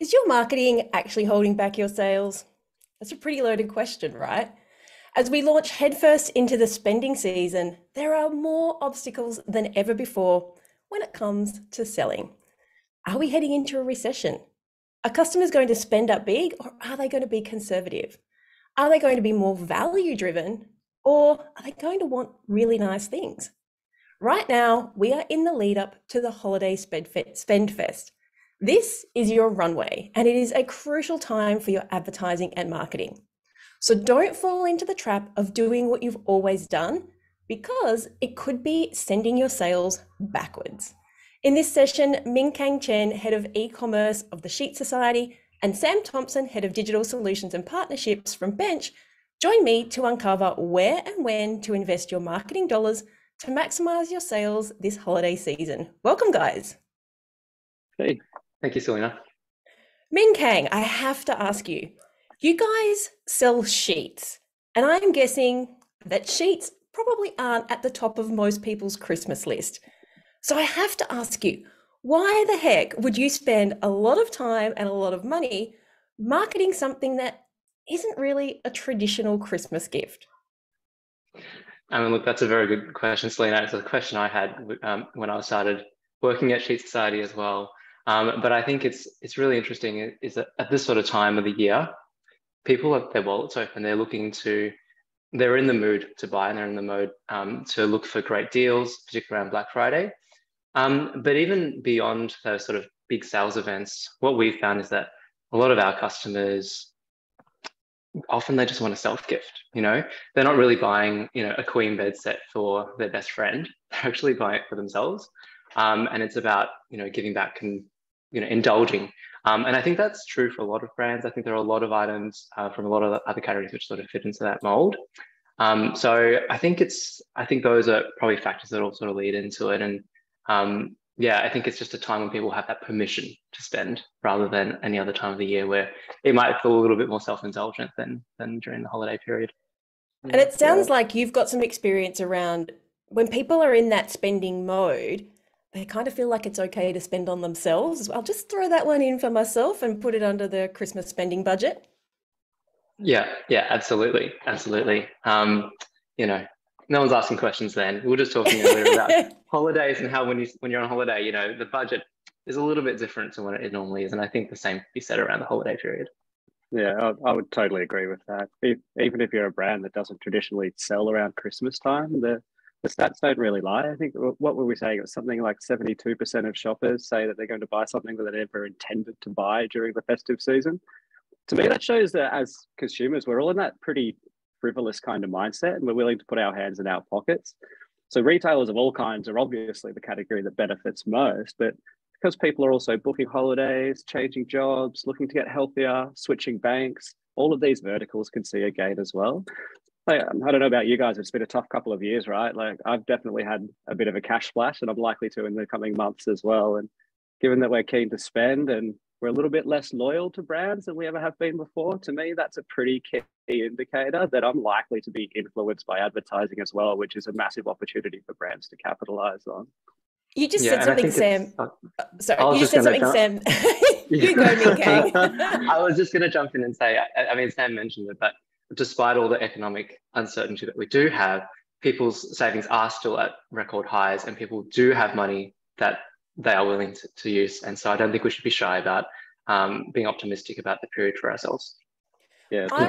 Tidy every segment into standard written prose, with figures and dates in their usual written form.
Is your marketing actually holding back your sales? That's a pretty loaded question, right? As we launch headfirst into the spending season, there are more obstacles than ever before when it comes to selling. Are we heading into a recession? Are customers going to spend up big or are they going to be conservative? Are they going to be more value driven or are they going to want really nice things? Right now, we are in the lead up to the holiday spend fest. This is your runway, and it is a crucial time for your advertising and marketing. So don't fall into the trap of doing what you've always done because it could be sending your sales backwards. In this session, Ming, Kang, Chen, head of e-commerce of the Sheet Society, and Sam Thompson, head of digital solutions and partnerships from Bench, join me to uncover where and when to invest your marketing dollars to maximize your sales this holiday season. Welcome, guys. Hey, thank you, Salena. Ming, Kang, I have to ask you, you guys sell sheets, and I'm guessing that sheets probably aren't at the top of most people's Christmas list. So I have to ask you, why the heck would you spend a lot of time and a lot of money marketing something that isn't really a traditional Christmas gift? Look, that's a very good question, Salena. It's a question I had when I started working at Sheet Society as well. But I think it's really interesting is that at this sort of time of the year, people have their wallets open. They're in the mood to buy, and they're in the mode to look for great deals, particularly around Black Friday. But even beyond those sort of big sales events, what we've found is that a lot of our customers, often they just want a self-gift, they're not really buying, a queen bed set for their best friend. They're actually buying it for themselves. And it's about, giving back and, indulging. And I think that's true for a lot of brands. I think there are a lot of items from a lot of other categories which sort of fit into that mold. So I think those are probably factors that all sort of lead into it. And I think it's just a time when people have that permission to spend rather than any other time of the year where it might feel a little bit more self-indulgent than during the holiday period. And it sounds like you've got some experience around when people are in that spending mode, they kind of feel like it's okay to spend on themselves. I'll just throw that one in for myself and put it under the Christmas spending budget. Yeah, absolutely. No one's asking questions then. We were just talking earlier about holidays and how when you're on holiday, the budget is a little bit different to what it normally is. And I think the same could be said around the holiday period. Yeah, I would totally agree with that. Even if you're a brand that doesn't traditionally sell around Christmas time, the stats don't really lie. I think, what were we saying? It was something like 72% of shoppers say that they're going to buy something that they never intended to buy during the festive season. To me, that shows that as consumers, we're all in that pretty frivolous kind of mindset, and we're willing to put our hands in our pockets. So retailers of all kinds are obviously the category that benefits most, but because people are also booking holidays, changing jobs, looking to get healthier, switching banks, all of these verticals can see a gain as well. I don't know about you guys, it's been a tough couple of years, right? Like, I've definitely had a bit of a cash splash, and I'm likely to in the coming months as well. And given that we're keen to spend and we're a little bit less loyal to brands than we ever have been before, to me, that's a pretty key indicator that I'm likely to be influenced by advertising as well, which is a massive opportunity for brands to capitalize on. You just said something, Sam. Sorry, you just said something, Sam. You go, Ming, Kang. I was just going to jump in and say, Sam mentioned it, but despite all the economic uncertainty that we do have, people's savings are still at record highs, and people do have money that they are willing to use. And so I don't think we should be shy about being optimistic about the period for ourselves. Yeah, I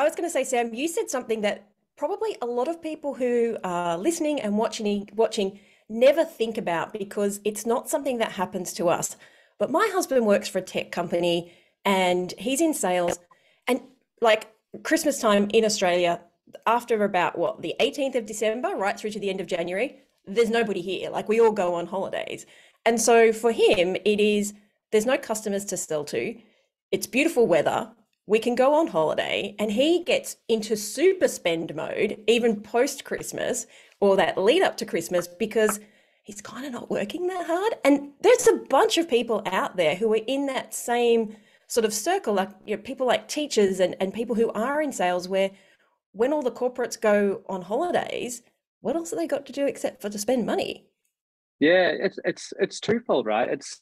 was going to say, Sam, you said something that probably a lot of people who are listening and watching never think about, because it's not something that happens to us. But my husband works for a tech company and he's in sales, and like Christmas time in Australia, after about the 18th of December, right through to the end of January, there's nobody here. Like, we all go on holidays. And so for him, there's no customers to sell to. It's beautiful weather. We can go on holiday, and he gets into super spend mode, even post Christmas or that lead up to Christmas, because he's kind of not working that hard. And there's a bunch of people out there who are in that same sort of circle, like people like teachers and people who are in sales, where when all the corporates go on holidays, what else have they got to do except for to spend money? Yeah, it's twofold, right? It's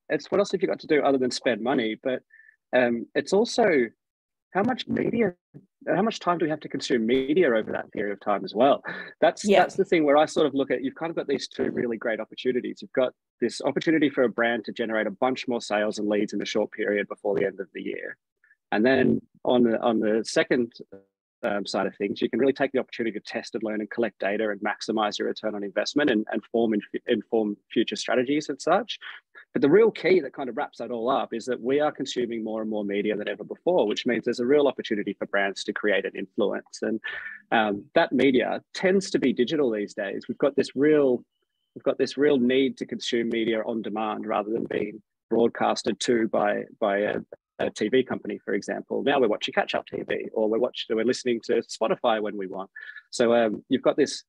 it's what else have you got to do other than spend money? But it's also how much time do we have to consume media over that period of time as well? That's the thing where I sort of look at, you've kind of got these two really great opportunities. You've got this opportunity for a brand to generate a bunch more sales and leads in a short period before the end of the year. And then on the second side of things, you can really take the opportunity to test and learn and collect data and maximize your return on investment and inform future strategies and such. But the real key that kind of wraps that all up is that we are consuming more and more media than ever before, which means there's a real opportunity for brands to create an influence. And that media tends to be digital these days. We've got this real need to consume media on demand rather than being broadcasted to by a TV company, for example. Now we're watching catch-up TV, or we're listening to Spotify when we want. So you've got this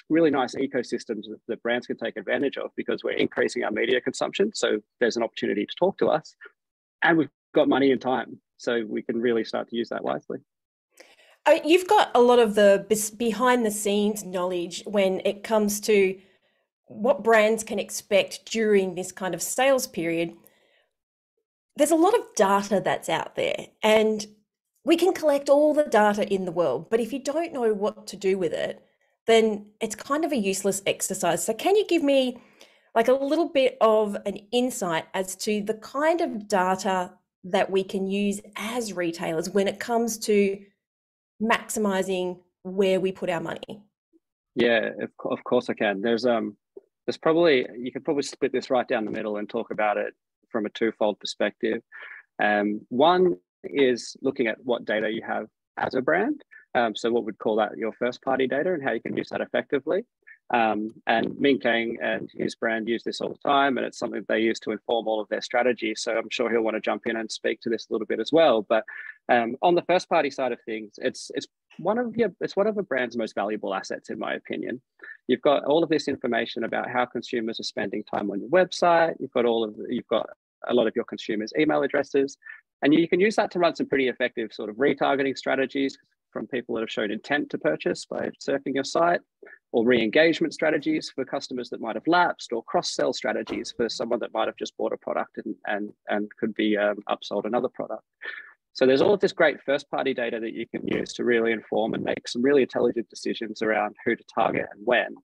really nice ecosystem that brands can take advantage of because we're increasing our media consumption. So there's an opportunity to talk to us, and we've got money and time, so we can really start to use that wisely. You've got a lot of the behind the scenes knowledge when it comes to what brands can expect during this kind of sales period. There's a lot of data that's out there, and we can collect all the data in the world, but if you don't know what to do with it, then it's kind of a useless exercise. So can you give me like a little bit of an insight as to the kind of data that we can use as retailers when it comes to maximizing where we put our money? Yeah, of course I can. You could probably split this right down the middle and talk about it from a twofold perspective. One is looking at what data you have as a brand. So what we'd call that your first party data and how you can use that effectively. And Ming Kang and his brand use this all the time, and it's something they use to inform all of their strategy. So I'm sure he'll want to jump in and speak to this a little bit as well. But on the first party side of things, it's one of a brand's most valuable assets, in my opinion. You've got all of this information about how consumers are spending time on your website. You've got a lot of your consumers' email addresses, and you can use that to run some pretty effective sort of retargeting strategies from people that have shown intent to purchase by surfing your site, or re-engagement strategies for customers that might have lapsed, or cross-sell strategies for someone that might have just bought a product and could be upsold another product. So there's all of this great first-party data that you can use to really inform and make some really intelligent decisions around who to target and when.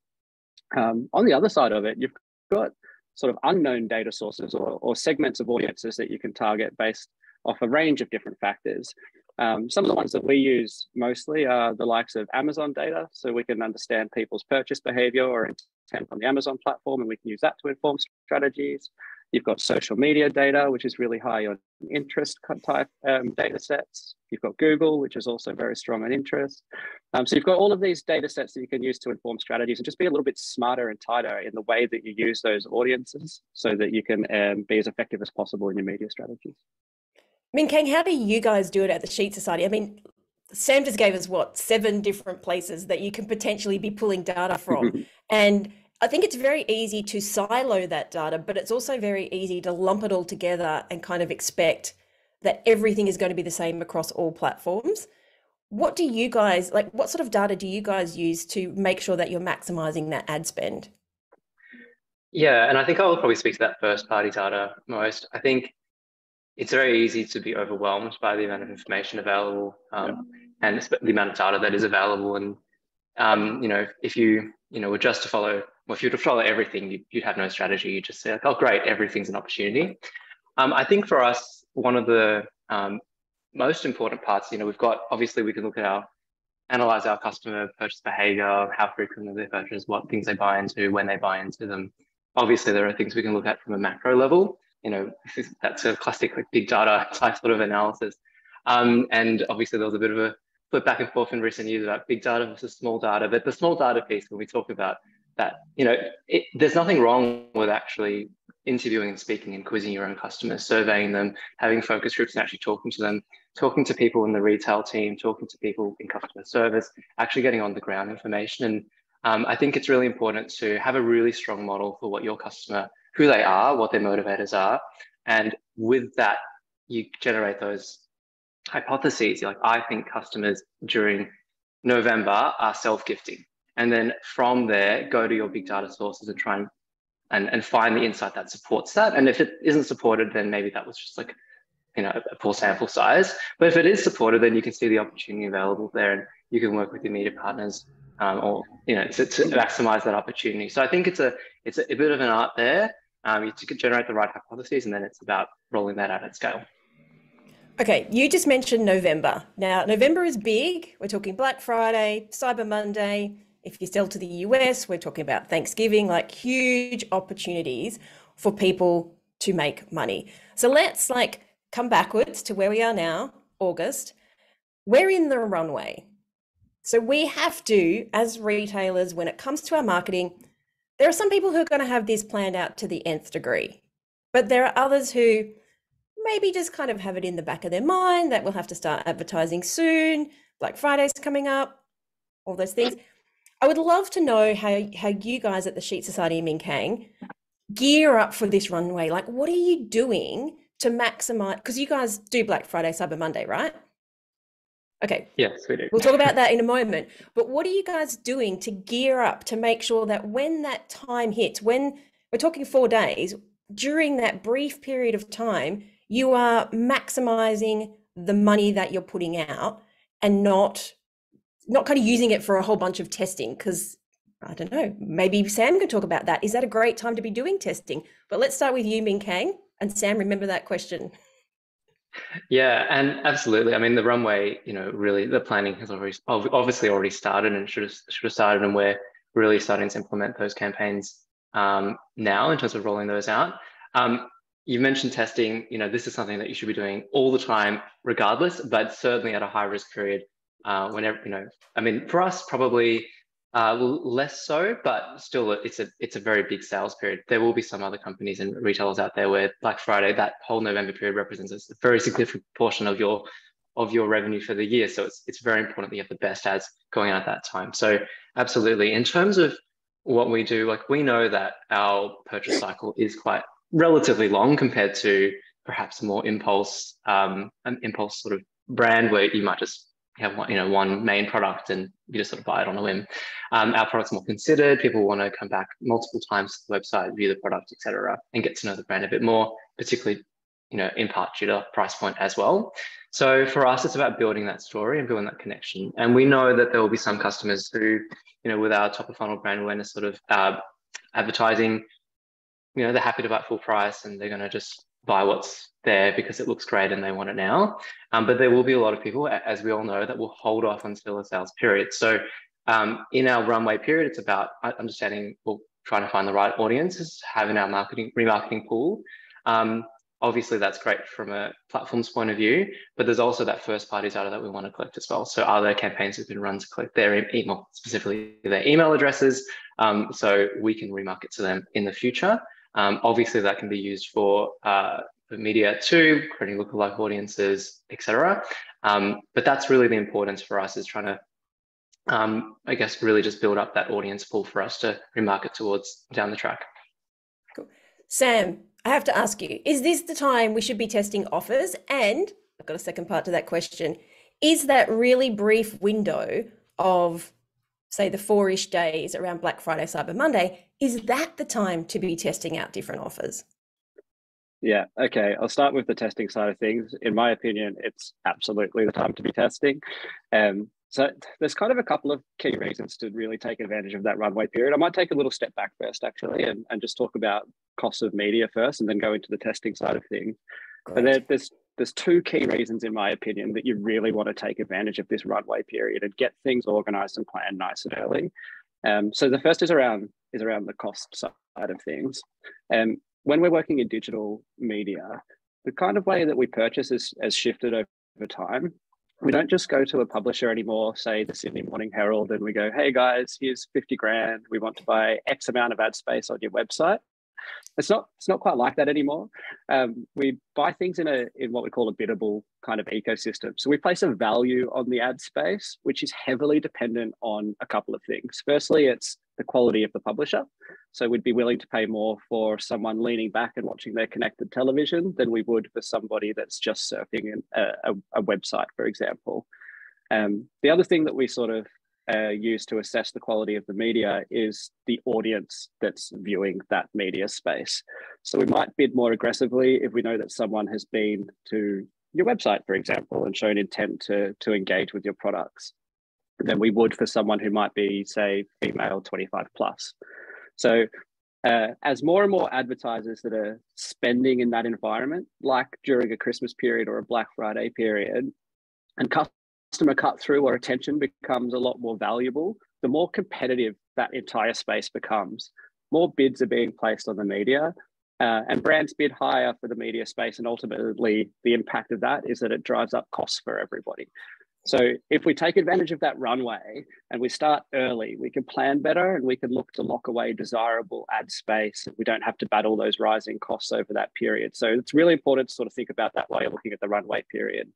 On the other side of it, you've got sort of unknown data sources or segments of audiences that you can target based off a range of different factors. Some of the ones that we use mostly are the likes of Amazon data, so we can understand people's purchase behavior or intent on the Amazon platform, and we can use that to inform strategies. You've got social media data, which is really high on interest type data sets. You've got Google, which is also very strong on interest. So you've got all of these data sets that you can use to inform strategies and just be a little bit smarter and tighter in the way that you use those audiences so that you can be as effective as possible in your media strategies. Ming Kang, how do you guys do it at the Sheet Society? I mean, Sam just gave us 7 different places that you can potentially be pulling data from. And I think it's very easy to silo that data, but it's also very easy to lump it all together and kind of expect that everything is going to be the same across all platforms. What do you guys, what sort of data do you guys use to make sure that you're maximizing that ad spend? Yeah, and I think I will probably speak to that first party data most. I think it's very easy to be overwhelmed by the amount of information available and the amount of data that is available. And, if you were just to follow, well, if you were to follow everything, you'd have no strategy. You just say, like, oh, great, everything's an opportunity. I think for us, one of the most important parts, we've got, obviously we can analyze our customer purchase behavior, how frequently they purchase, what things they buy into, when they buy into them. Obviously, there are things we can look at from a macro level. That's a classic big data type sort of analysis. And obviously there was a bit of a flip back and forth in recent years about big data versus small data. But the small data piece, when we talk about that, there's nothing wrong with actually interviewing and speaking and quizzing your own customers, surveying them, having focus groups and actually talking to them, talking to people in the retail team, talking to people in customer service, actually getting on the ground information. And I think it's really important to have a really strong model for what your customer, who they are, what their motivators are. And with that, you generate those hypotheses. You're like, I think customers during November are self-gifting. And then from there, go to your big data sources and try and and find the insight that supports that. And if it isn't supported, then maybe that was just like, a poor sample size. But if it is supported, then you can see the opportunity available there, and you can work with your media partners or to maximize that opportunity. So I think it's a bit of an art there. You can generate the right hypotheses, and then it's about rolling that out at scale. Okay, you just mentioned November. Now, November is big. We're talking Black Friday, Cyber Monday. If you sell to the US, we're talking about Thanksgiving, like huge opportunities for people to make money. So let's come backwards to where we are now, August. We're in the runway. So we have to, as retailers, when it comes to our marketing, there are some people who are going to have this planned out to the nth degree, but there are others who maybe just kind of have it in the back of their mind that we'll have to start advertising soon, Black Friday's coming up, all those things. I would love to know how you guys at the Sheet Society and Ming Kang gear up for this runway. Like, what are you doing to maximize, because you guys do Black Friday, Cyber Monday, right? Okay. Yes, we do. We'll talk about that in a moment. But what are you guys doing to gear up to make sure that when that time hits, when we're talking 4 days, during that brief period of time, you are maximizing the money that you're putting out and not kind of using it for a whole bunch of testing? Because I don't know, maybe Sam can talk about that. Is that a great time to be doing testing? But let's start with you, Ming Kang. And Sam, remember that question. Yeah, and absolutely. I mean, the runway, really the planning has obviously already started, and should have started, and we're really starting to implement those campaigns now in terms of rolling those out. You mentioned testing. This is something that you should be doing all the time, regardless, but certainly at a high risk period. Whenever I mean, for us probably less so, but still, it's a very big sales period. There will be some other companies and retailers out there where Black Friday, that whole November period, represents a very significant portion of your revenue for the year. So it's very important that you have the best ads going out at that time. So absolutely. In terms of what we do, we know that our purchase cycle is quite relatively long compared to perhaps a more impulse sort of brand where you might just have one main product and you just sort of buy it on a whim. Our product's more considered. People want to come back multiple times to the website, view the product, etc., and get to know the brand a bit more, particularly in part due to price point as well. So for us, it's about building that story and building that connection. And we know that there will be some customers who, with our top of funnel brand awareness sort of advertising, they're happy to buy at full price and they're going to just buy what's there because it looks great and they want it now. But there will be a lot of people, as we all know, that will hold off until the sales period. So in our runway period, it's about understanding, trying to find the right audiences, having our remarketing pool. Obviously, that's great from a platform's point of view, but there's also that first party data that we want to collect as well. So are there campaigns that have been run to collect their email, specifically their email addresses, so we can remarket to them in the future? Obviously, that can be used for media too, creating lookalike audiences, etc. But that's really the importance for us, is trying to, I guess, really just build up that audience pool for us to remarket towards down the track. Cool. Sam, I have to ask you, is this the time we should be testing offers? And I've got a second part to that question. Is that really brief window of, say, the 4-ish days around Black Friday, Cyber Monday, is that the time to be testing out different offers? Yeah, okay. I'll start with the testing side of things. In my opinion, it's absolutely the time to be testing. So there's kind of a couple of key reasons to really take advantage of that runway period. I might take a little step back first, actually, and just talk about costs of media first, and then go into the testing side of things. Great. But there's 2 key reasons, in my opinion, that you really want to take advantage of this runway period and get things organized and planned nice and early. So the first is around the cost side of things. When we're working in digital media, the kind of way that we purchase has shifted over time. We don't just go to a publisher anymore, say the Sydney Morning Herald, and we go, hey guys, here's 50 grand. We want to buy X amount of ad space on your website. It's not quite like that anymore. We buy things in what we call a biddable kind of ecosystem. So we place a value on the ad space, which is heavily dependent on a couple of things. Firstly, it's the quality of the publisher. So we'd be willing to pay more for someone leaning back and watching their connected television than we would for somebody that's just surfing a website, for example. The other thing that we sort of use to assess the quality of the media is the audience that's viewing that media space. So we might bid more aggressively if we know that someone has been to your website, for example, and shown intent to engage with your products than we would for someone who might be, say, female 25 plus. So as more and more advertisers that are spending in that environment, like during a Christmas period or a Black Friday period, and customer cut through or attention becomes a lot more valuable, the more competitive that entire space becomes. More bids are being placed on the media, and brands bid higher for the media space, and ultimately the impact of that is that it drives up costs for everybody. So if we take advantage of that runway and we start early, we can plan better and we can look to lock away desirable ad space. We don't have to battle those rising costs over that period. So it's really important to sort of think about that while you're looking at the runway period.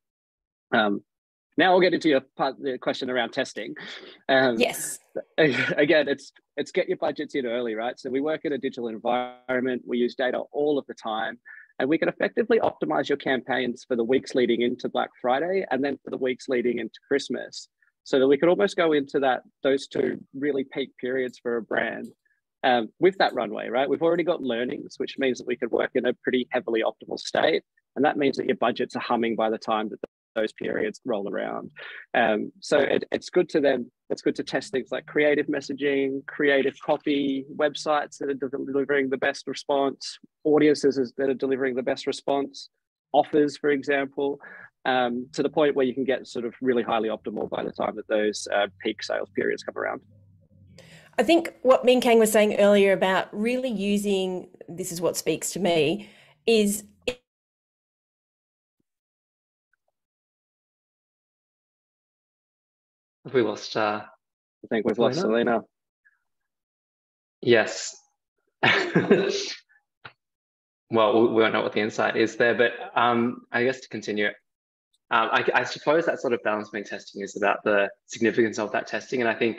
Now I'll get into your part, the question around testing. Yes. Again, it's get your budgets in early, right? So we work in a digital environment. We use data all of the time. And we can effectively optimize your campaigns for the weeks leading into Black Friday and then for the weeks leading into Christmas, so that we could almost go into those two really peak periods for a brand with that runway, right? We've already got learnings, which means that we could work in a pretty heavily optimal state. And that means that your budgets are humming by the time that those periods roll around. So it's good to test things like creative messaging, creative copy, websites that are delivering the best response, audiences that are delivering the best response, offers, for example, to the point where you can get sort of really highly optimal by the time that those peak sales periods come around. I think what Ming Kang was saying earlier about really using, this is what speaks to me, is We lost. I think we've lost Salena. Yes. Well, we don't know what the insight is there, but I guess to continue, I suppose that sort of balance beam testing is about the significance of that testing, and I think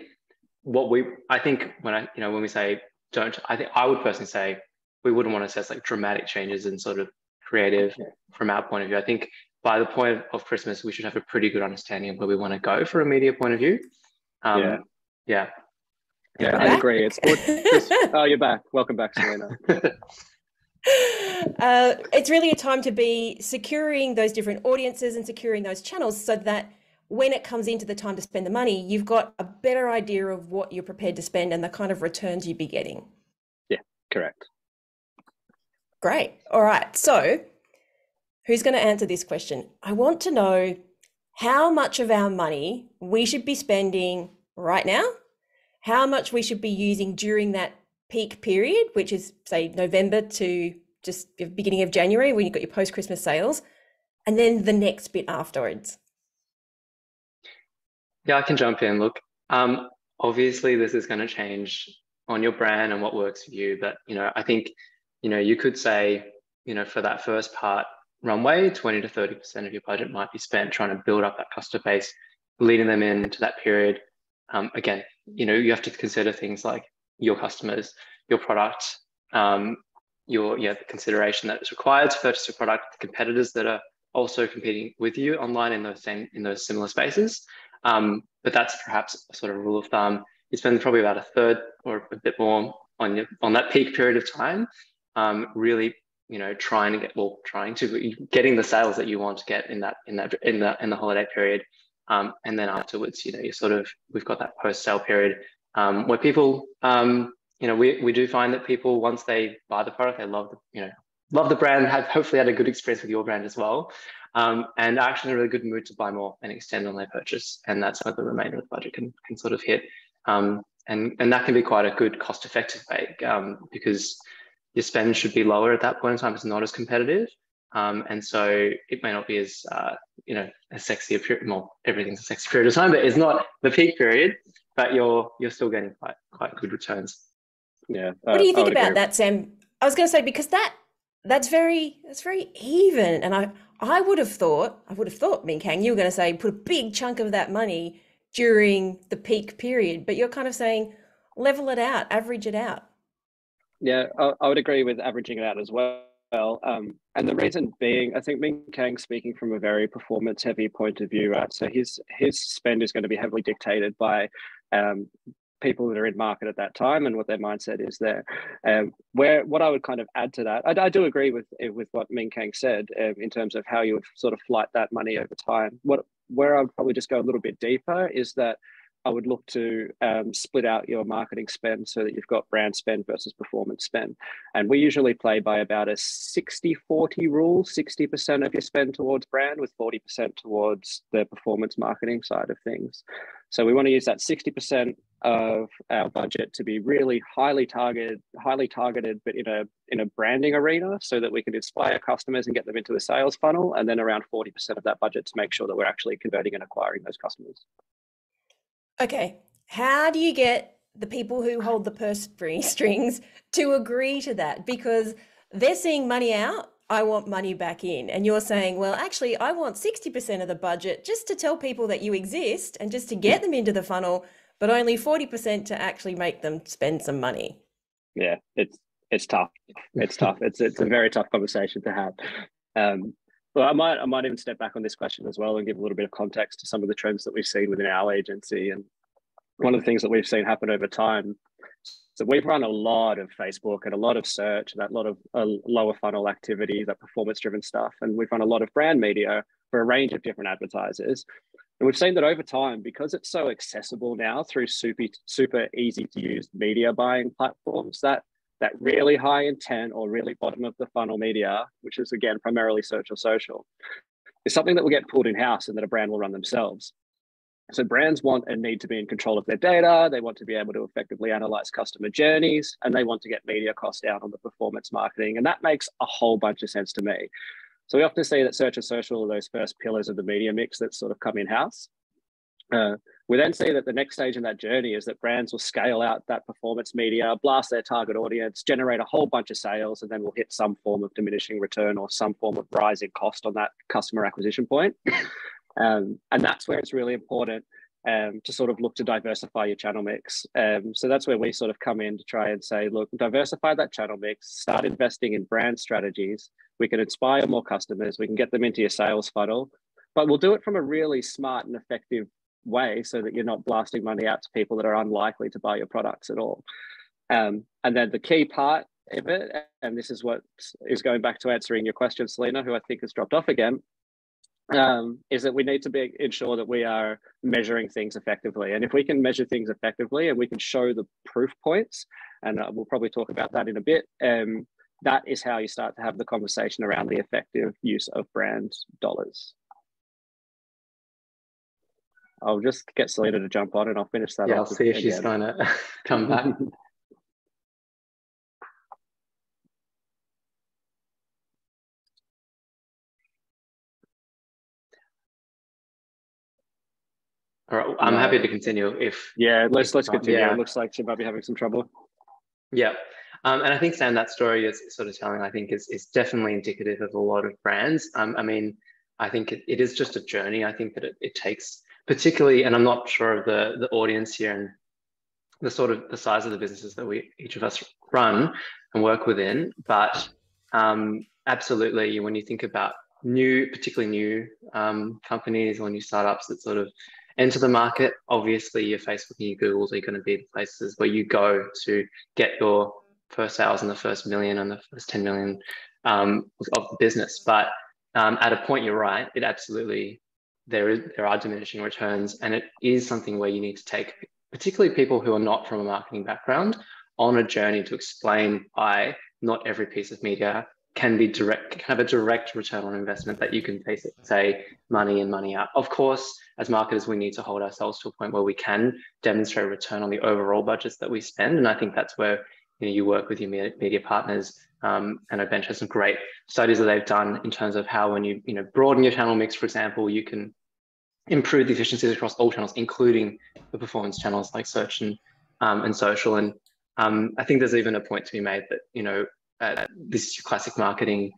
when we say don't, I think I would personally say we wouldn't want to assess like dramatic changes in sort of creative from our point of view. I think by the point of Christmas, we should have a pretty good understanding of where we want to go for a media point of view. Yeah, I agree. It's good. Oh, you're back. Welcome back, Salena. It's really a time to be securing those different audiences and securing those channels so that when it comes into the time to spend the money, you've got a better idea of what you're prepared to spend and the kind of returns you'd be getting. Yeah, correct. Great. All right. So who's going to answer this question? I want to know how much of our money we should be spending right now, how much we should be using during that peak period, which is say November to just the beginning of January when you've got your post-Christmas sales, and then the next bit afterwards. Yeah, I can jump in. Look, obviously this is going to change on your brand and what works for you, but I think you could say for that first part runway, 20 to 30% of your budget might be spent trying to build up that customer base, leading them into that period. Again, you have to consider things like your customers, your product, the consideration that is required to purchase your product, the competitors that are also competing with you online in those similar spaces. But that's perhaps a sort of rule of thumb. You spend probably about a third or a bit more on that peak period of time, really getting the sales that you want to get in the holiday period, and then afterwards, we've got that post-sale period where people, we do find that people, once they buy the product, they love the brand, have hopefully had a good experience with your brand as well, and are actually in a really good mood to buy more and extend on their purchase, and that's where the remainder of the budget can sort of hit, and that can be quite a good cost-effective way, because your spend should be lower at that point in time. It's not as competitive. And so it may not be as, as sexy a period. Well, everything's a sexy period of time, but it's not the peak period, but you're still getting quite good returns. Yeah. What do you think about that, Sam? I was going to say, because that's very even. And I would have thought, Ming Kang, you were going to say, put a big chunk of that money during the peak period, but you're kind of saying, level it out, average it out. Yeah, I would agree with averaging it out as well. And the reason being, I think Ming Kang's speaking from a very performance-heavy point of view, right? So his spend is going to be heavily dictated by people that are in market at that time and what their mindset is there. What I would kind of add to that, I do agree with what Ming Kang said in terms of how you would sort of flight that money over time. Where I'd probably just go a little bit deeper is that I would look to split out your marketing spend so that you've got brand spend versus performance spend. And we usually play by about a 60-40 rule, 60% of your spend towards brand with 40% towards the performance marketing side of things. So we want to use that 60% of our budget to be really highly targeted, but in a branding arena so that we can inspire customers and get them into the sales funnel. And then around 40% of that budget to make sure that we're actually converting and acquiring those customers. Okay, how do you get the people who hold the purse strings to agree to that? Because they're seeing money out, I want money back in. And you're saying, well, actually, I want 60% of the budget just to tell people that you exist and just to get them into the funnel, but only 40% to actually make them spend some money. Yeah, it's tough. It's tough. It's a very tough conversation to have. Well, I might even step back on this question as well and give a little bit of context to some of the trends that we've seen within our agency. And one of the things that we've seen happen over time, so we've run a lot of Facebook and a lot of search, and a lot of lower funnel activity, that performance-driven stuff. And we've run a lot of brand media for a range of different advertisers. And we've seen that over time, because it's so accessible now through super easy to use media buying platforms, that really high intent or really bottom of the funnel media, which is again primarily search or social, is something that will get pulled in-house and that a brand will run themselves. So brands want and need to be in control of their data. They want to be able to effectively analyze customer journeys, and they want to get media costs down on the performance marketing. And that makes a whole bunch of sense to me. So we often see that search and social are those first pillars of the media mix that sort of come in-house. We then see that the next stage in that journey is that brands will scale out that performance media, blast their target audience, generate a whole bunch of sales, and then we'll hit some form of diminishing return or some form of rising cost on that customer acquisition point. And that's where it's really important to sort of look to diversify your channel mix. So that's where we sort of come in to try and say, look, diversify that channel mix, start investing in brand strategies. We can inspire more customers. We can get them into your sales funnel, but we'll do it from a really smart and effective way so that you're not blasting money out to people that are unlikely to buy your products at all. And then the key part of it, and this is what is going back to answering your question, Salena, who I think has dropped off again, is that we need to ensure that we are measuring things effectively. And if we can measure things effectively and we can show the proof points, and we'll probably talk about that in a bit, that is how you start to have the conversation around the effective use of brand dollars. I'll just get Salena to jump on and I'll finish that off. I'll see if she's going to come back. All right, I'm happy to continue if... Yeah, let's continue. Yeah. It looks like she might be having some trouble. Yeah, and I think, Sam, that story is sort of telling, I think, is definitely indicative of a lot of brands. I mean, I think it is just a journey. I think that it takes, particularly, and I'm not sure of the audience here and the sort of the size of the businesses that each of us run and work within, but absolutely, when you think about particularly new companies or new startups that sort of enter the market, obviously your Facebook and your Googles are going to be the places where you go to get your first sales and the first million and the first 10 million of the business. But at a point, you're right, it absolutely, there are diminishing returns, and it is something where you need to take, particularly people who are not from a marketing background, on a journey to explain why not every piece of media can have a direct return on investment that you can say money in, money out. Of course, as marketers, we need to hold ourselves to a point where we can demonstrate a return on the overall budgets that we spend. And I think that's where you work with your media partners. And Bench has some great studies that they've done in terms of how when you broaden your channel mix, for example, you can improve the efficiencies across all channels, including the performance channels like search and social. And I think there's even a point to be made that, this is your classic marketing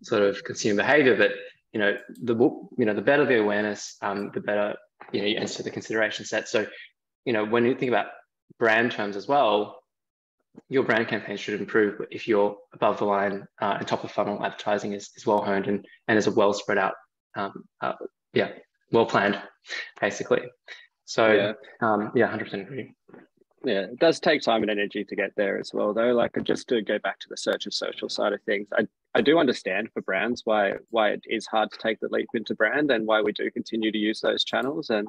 sort of consumer behavior, but the better the awareness, the better you enter the consideration set. So when you think about brand terms as well, your brand campaign should improve if you're above the line and top of funnel advertising is well honed and is a well spread out, well planned, basically. So Yeah. yeah, 100% agree. Yeah, it does take time and energy to get there as well, though. Like, just to go back to the search and social side of things, I do understand for brands why it is hard to take the leap into brand and why we do continue to use those channels. And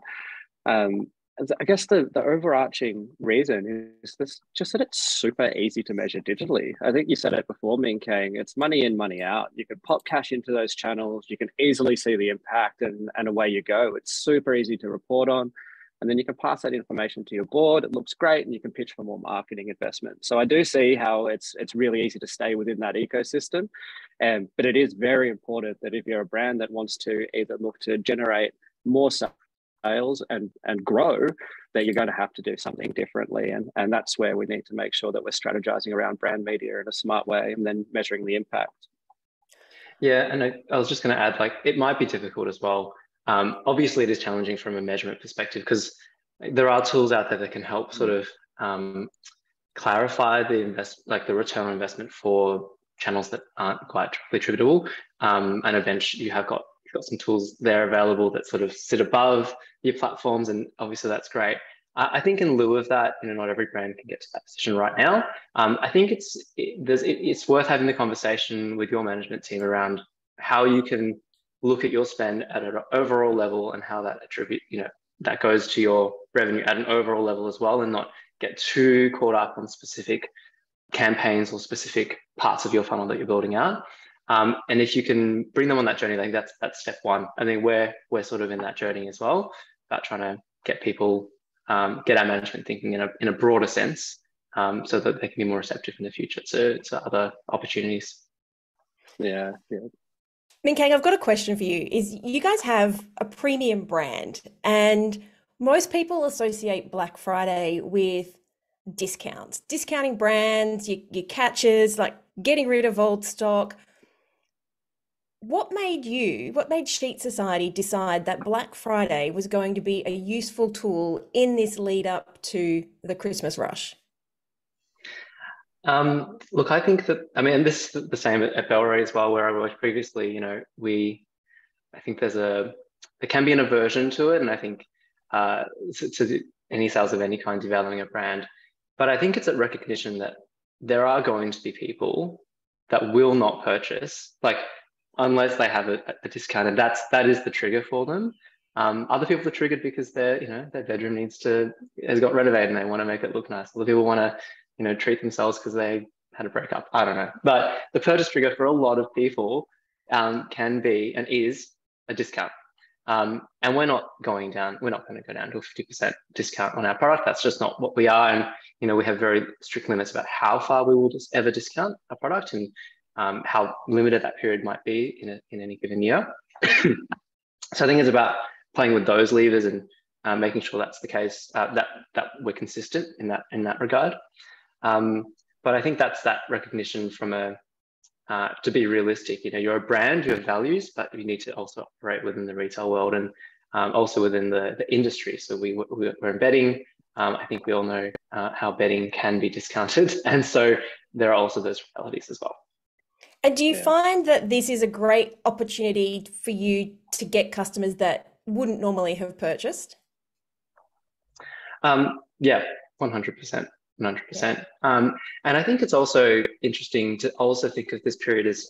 I guess the overarching reason is this, just that it's super easy to measure digitally. I think you said it before, Ming, Kang, it's money in, money out. You can pop cash into those channels, you can easily see the impact, and away you go. It's super easy to report on. And then you can pass that information to your board. It looks great, and you can pitch for more marketing investment. So I do see how it's really easy to stay within that ecosystem. But it is very important that if you're a brand that wants to either look to generate more sales and grow, that you're going to have to do something differently. And that's where we need to make sure that we're strategizing around brand media in a smart way and then measuring the impact. Yeah, and I was just going to add, like, it might be difficult as well. Obviously, it is challenging from a measurement perspective because there are tools out there that can help sort of clarify the the return on investment for channels that aren't quite directly attributable. And eventually, you've got some tools there available that sort of sit above your platforms, and obviously that's great. I think in lieu of that, not every brand can get to that position right now. I think it's worth having the conversation with your management team around how you can look at your spend at an overall level and how that that goes to your revenue at an overall level as well, and not get too caught up on specific campaigns or specific parts of your funnel that you're building out. And if you can bring them on that journey, I think that's step one. I think we're sort of in that journey as well, about trying to get people, get our management thinking in a broader sense, so that they can be more receptive in the future to other opportunities. Yeah. Ming, Kang, I've got a question for you. Is you guys have a premium brand, and most people associate Black Friday with discounts, discounting brands, your catches, like getting rid of old stock. What made Sheet Society decide that Black Friday was going to be a useful tool in this lead up to the Christmas rush? Look, I think that, and this is the same at Bellray as well, where I worked previously. I think there can be an aversion to it, and I think to any sales of any kind, devaluing a brand. But I think it's a recognition that there are going to be people that will not purchase, unless they have a discount, and that is the trigger for them. Other people are triggered because their bedroom has got renovated and they want to make it look nice. Other people want to treat themselves because they had a breakup. I don't know. But the purchase trigger for a lot of people can be and is a discount. And we're not going to go down to a 50% discount on our product. That's just not what we are. And, we have very strict limits about how far we will just ever discount a product, and how limited that period might be in any given year. So I think it's about playing with those levers and making sure that's the case, that we're consistent in that regard. But I think that's that recognition from to be realistic. You're a brand, you have values, but you need to also operate within the retail world and also within the industry. So we're in betting. I think we all know how betting can be discounted, and so there are also those realities as well. And do you find that this is a great opportunity for you to get customers that wouldn't normally have purchased? Yeah, 100%. 100%. And I think it's also interesting to also think of this period as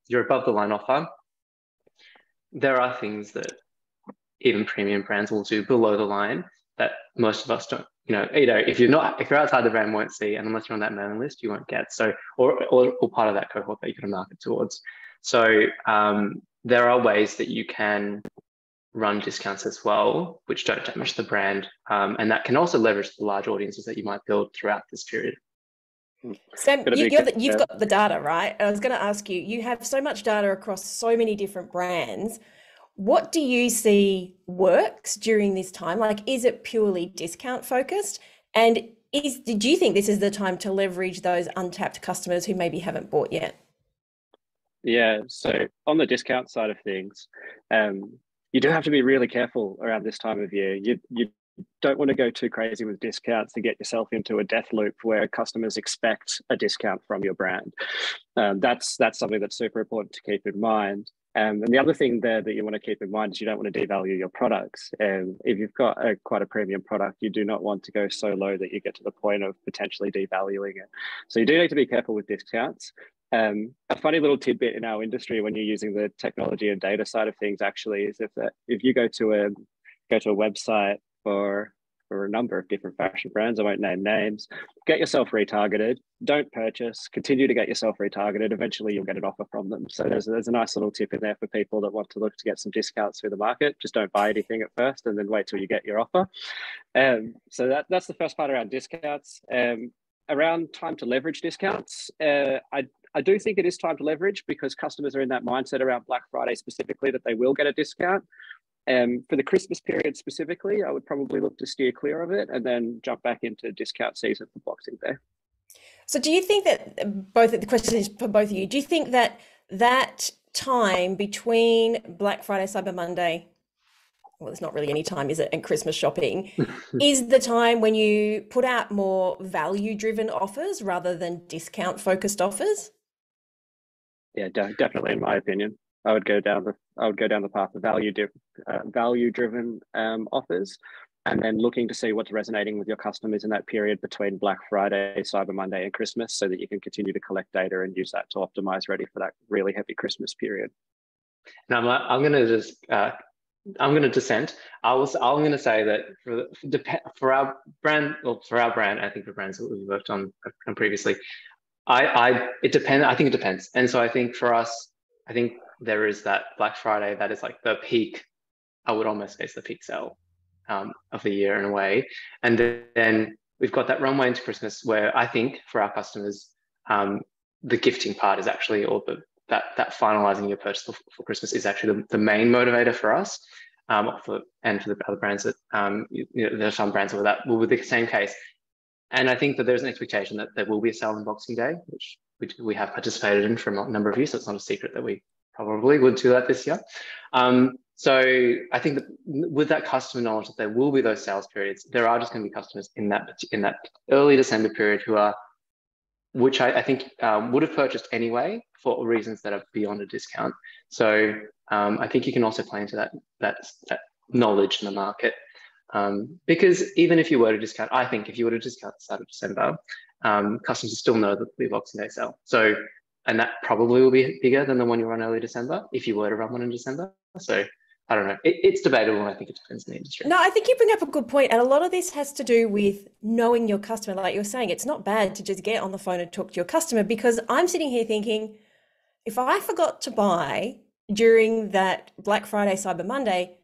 you're above the line offer. There are things that even premium brands will do below the line that most of us don't. If you're outside the brand, won't see, and unless you're on that mailing list, you won't get. So, or part of that cohort that you can market towards. So there are ways that you can run discounts as well, which don't damage the brand, and that can also leverage the large audiences that you might build throughout this period. Sam, you've got the data, right? I was going to ask you, you have so much data across so many different brands. What do you see works during this time? Is it purely discount focused? And do you think this is the time to leverage those untapped customers who maybe haven't bought yet? Yeah, so on the discount side of things, you do have to be really careful around this time of year. You don't want to go too crazy with discounts to get yourself into a death loop where customers expect a discount from your brand. That's something that's super important to keep in mind. And the other thing there that you want to keep in mind is you don't want to devalue your products. And if you've got quite a premium product, you do not want to go so low that you get to the point of potentially devaluing it. So you do need to be careful with discounts. A funny little tidbit in our industry when you're using the technology and data side of things actually is if you go to a website for a number of different fashion brands, I won't name names, get yourself retargeted, don't purchase, continue to get yourself retargeted, eventually you'll get an offer from them. So there's a nice little tip in there for people that want to look to get some discounts through the market. Just don't buy anything at first and then wait till you get your offer. So that's the first part around discounts. Around time to leverage discounts, I do think it is time to leverage because customers are in that mindset around Black Friday specifically that they will get a discount. For the Christmas period specifically, I would probably look to steer clear of it and then jump back into discount season for Boxing Day. So do you think that the question is for both of you, do you think that that time between Black Friday, Cyber Monday, well, there's not really any time, is it, and Christmas shopping, is the time when you put out more value-driven offers rather than discount-focused offers? Yeah, definitely, in my opinion. I would go down the path of value-driven offers, and then looking to see what's resonating with your customers in that period between Black Friday, Cyber Monday, and Christmas, so that you can continue to collect data and use that to optimize ready for that really heavy Christmas period. Now, I'm going to just I'm going to dissent. I'm going to say that for our brand, I think for brands that we've worked on previously, it depends. I think it depends, and so I think for us, I think there is that Black Friday that is like the peak. I would almost say it's the peak sale of the year in a way, and then we've got that runway into Christmas where I think for our customers, the gifting part is actually, or that finalizing your purchase for Christmas is actually the main motivator for us, and for the other brands that there are some brands where that will be the same case. And I think that there's an expectation that there will be a sale on Boxing Day, which we have participated in for a number of years. So it's not a secret that we probably would do that this year. So I think that with that customer knowledge that there will be those sales periods, there are just going to be customers in that early December period which I think would have purchased anyway for reasons that are beyond a discount. So I think you can also play into that knowledge in the market. Because even if you were to discount, I think if you were to discount the start of December, customers still know that the Boxing Day sale. So, and that probably will be bigger than the one you run early December if you were to run one in December. So I don't know. It's debatable. And I think it depends on the industry. No, I think you bring up a good point. And a lot of this has to do with knowing your customer. Like you're saying, it's not bad to just get on the phone and talk to your customer, because I'm sitting here thinking, if I forgot to buy during that Black Friday, Cyber Monday,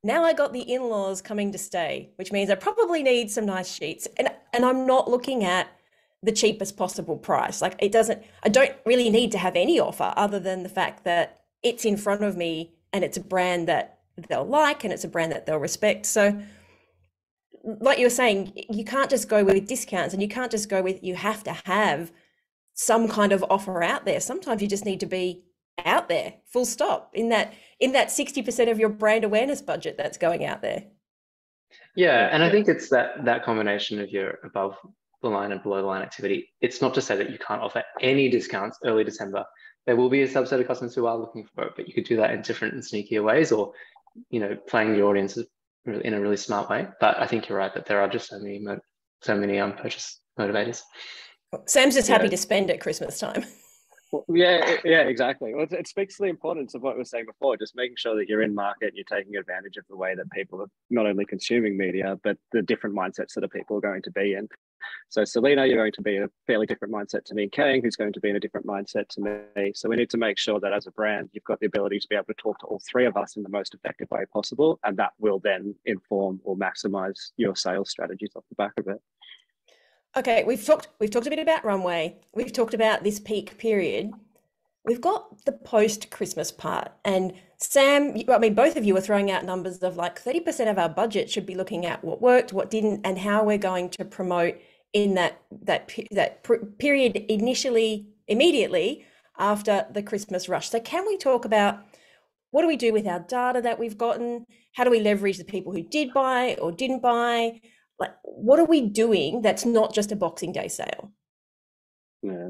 now I got the in-laws coming to stay, which means I probably need some nice sheets. And I'm not looking at the cheapest possible price. Like I don't really need to have any offer other than the fact that it's in front of me and it's a brand that they'll like and it's a brand that they'll respect. So like you were saying, you can't just go with discounts, and you can't just go with, you have to have some kind of offer out there. Sometimes you just need to be out there, full stop, in that 60% of your brand awareness budget that's going out there. Yeah, and I think it's that combination of your above the line and below the line activity. It's not to say that you can't offer any discounts early December. There will be a subset of customers who are looking for it, but you could do that in different and sneakier ways, or playing your audience in a really smart way. But I think you're right that there are just so many purchase motivators. Sam's just happy to spend at Christmas time. Well, yeah, exactly. Well, it speaks to the importance of what we were saying before, just making sure that you're in market and you're taking advantage of the way that people are not only consuming media, but the different mindsets that people are going to be in. So Salena, you're going to be in a fairly different mindset to me, and Kang, who's going to be in a different mindset to me. So we need to make sure that as a brand, you've got the ability to be able to talk to all three of us in the most effective way possible. And that will then inform or maximize your sales strategies off the back of it. Okay, we've talked a bit about runway. We've talked about this peak period. We've got the post-Christmas part. And Sam, both of you are throwing out numbers of like 30% of our budget should be looking at what worked, what didn't, and how we're going to promote in that period immediately after the Christmas rush. So can we talk about what do we do with our data that we've gotten? How do we leverage the people who did buy or didn't buy? Like, what are we doing that's not just a Boxing Day sale? Yeah,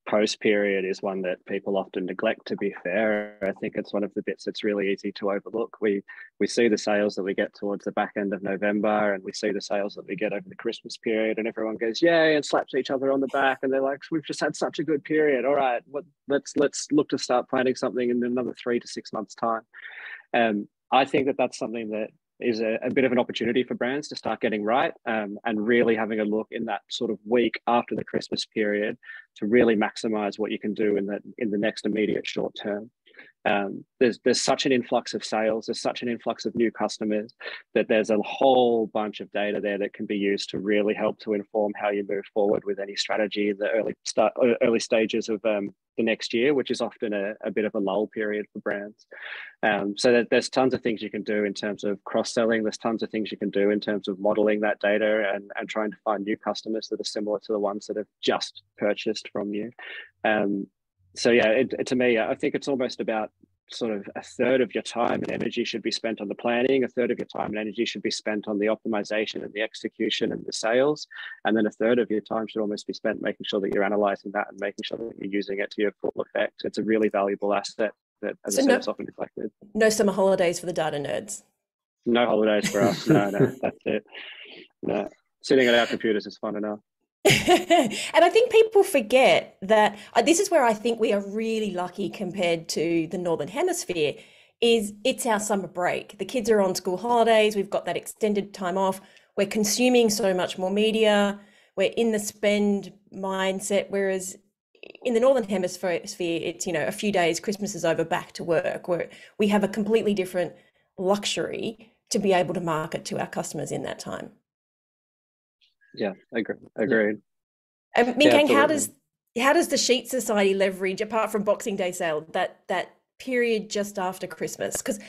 post period is one that people often neglect, to be fair. I think it's one of the bits that's really easy to overlook. We see the sales that we get towards the back end of November, and we see the sales that we get over the Christmas period, and everyone goes, yay, and slaps each other on the back, and they're like, we've just had such a good period. All right, let's look to start planning something in another 3 to 6 months' time. I think that that's something that is a bit of an opportunity for brands to start getting right, and really having a look in that sort of week after the Christmas period to really maximize what you can do in the next immediate short term. There's such an influx of sales, there's such an influx of new customers, that there's a whole bunch of data there that can be used to really help to inform how you move forward with any strategy in the early stages of the next year, which is often a bit of a lull period for brands. So there's tons of things you can do in terms of cross-selling. There's tons of things you can do in terms of modeling that data and trying to find new customers that are similar to the ones that have just purchased from you. So yeah, to me, I think it's almost about sort of a third of your time and energy should be spent on the planning, a third of your time and energy should be spent on the optimization and the execution and the sales, and then a third of your time should almost be spent making sure that you're analyzing that and making sure that you're using it to your full effect. It's a really valuable asset that, as I said, is often neglected. No summer holidays for the data nerds. No holidays for us. No, that's it. No, sitting at our computers is fun enough. And I think people forget that this is where I think we are really lucky compared to the Northern Hemisphere, is it's our summer break. The kids are on school holidays. We've got that extended time off. We're consuming so much more media. We're in the spend mindset. Whereas in the Northern Hemisphere, it's, a few days, Christmas is over, back to work, where we have a completely different luxury to be able to market to our customers in that time. Yeah, agreed. And Ming, Kang, how does the Sheet Society leverage, apart from Boxing Day sale, that period just after Christmas? Because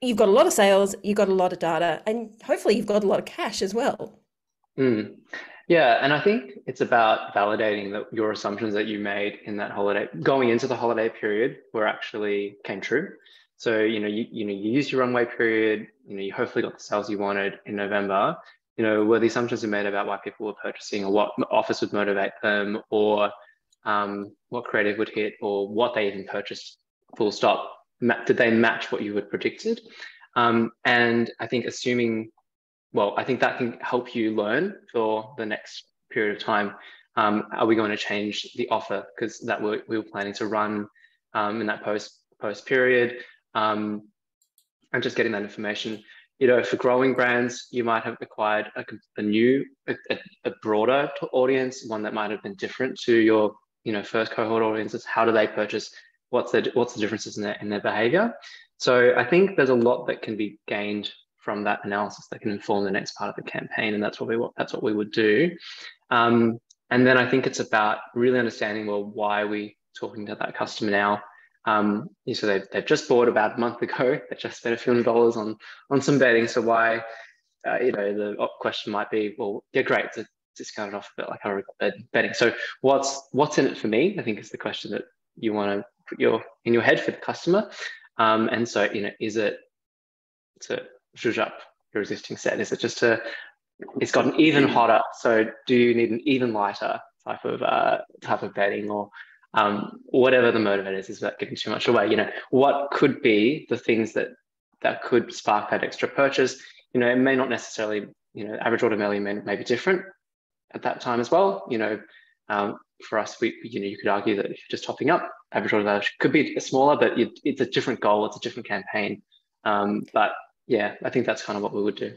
you've got a lot of sales, you've got a lot of data, and hopefully you've got a lot of cash as well. Yeah, and I think it's about validating that your assumptions that you made in that holiday, going into the holiday period, were actually came true. So you used your runway period. You hopefully got the sales you wanted in November. Were the assumptions you made about why people were purchasing, or what offers would motivate them, or what creative would hit, or what they even purchased, full stop. Did they match what you had predicted? And I think I think that can help you learn for the next period of time. Are we going to change the offer? Because that we were planning to run in that post period, and just getting that information. For growing brands, you might have acquired a broader audience, one that might have been different to your, first cohort audiences. How do they purchase? What's the differences in their behavior? So I think there's a lot that can be gained from that analysis that can inform the next part of the campaign, and that's what we would do. And then I think it's about really understanding, why are we talking to that customer now? So they've just bought about a month ago. They just spent a few $100 on some bedding. So why, the question might be, yeah, great, it's a discounted offer, but like I already got bedding. So what's in it for me? I think is the question that you want to put in your head for the customer. And so is it to zhuzh up your existing set? Is it just it's gotten even hotter? So do you need an even lighter type of bedding, or whatever the motivator is without giving too much away? What could be the things that could spark that extra purchase? It may not necessarily, average order value may be different at that time as well. For us, you could argue that if you're just topping up, average order value could be smaller, but it's a different goal, it's a different campaign. But yeah, I think that's kind of what we would do.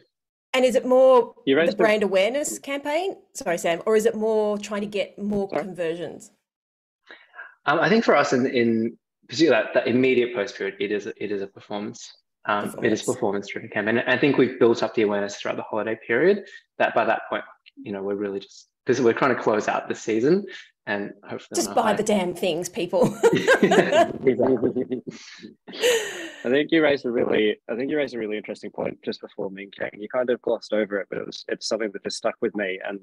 And is it more the brand awareness campaign? Sorry, Sam, or is it more trying to get more conversions? I think for us, in particular, that immediate post period, it is a performance. It is a performance-driven campaign. I think we've built up the awareness throughout the holiday period. That by that point, we're really just, because we're trying to close out the season, and hopefully just buy the damn things, people. I think you raised a really interesting point just before Ming, Kang. You kind of glossed over it, but it's something that just stuck with me, and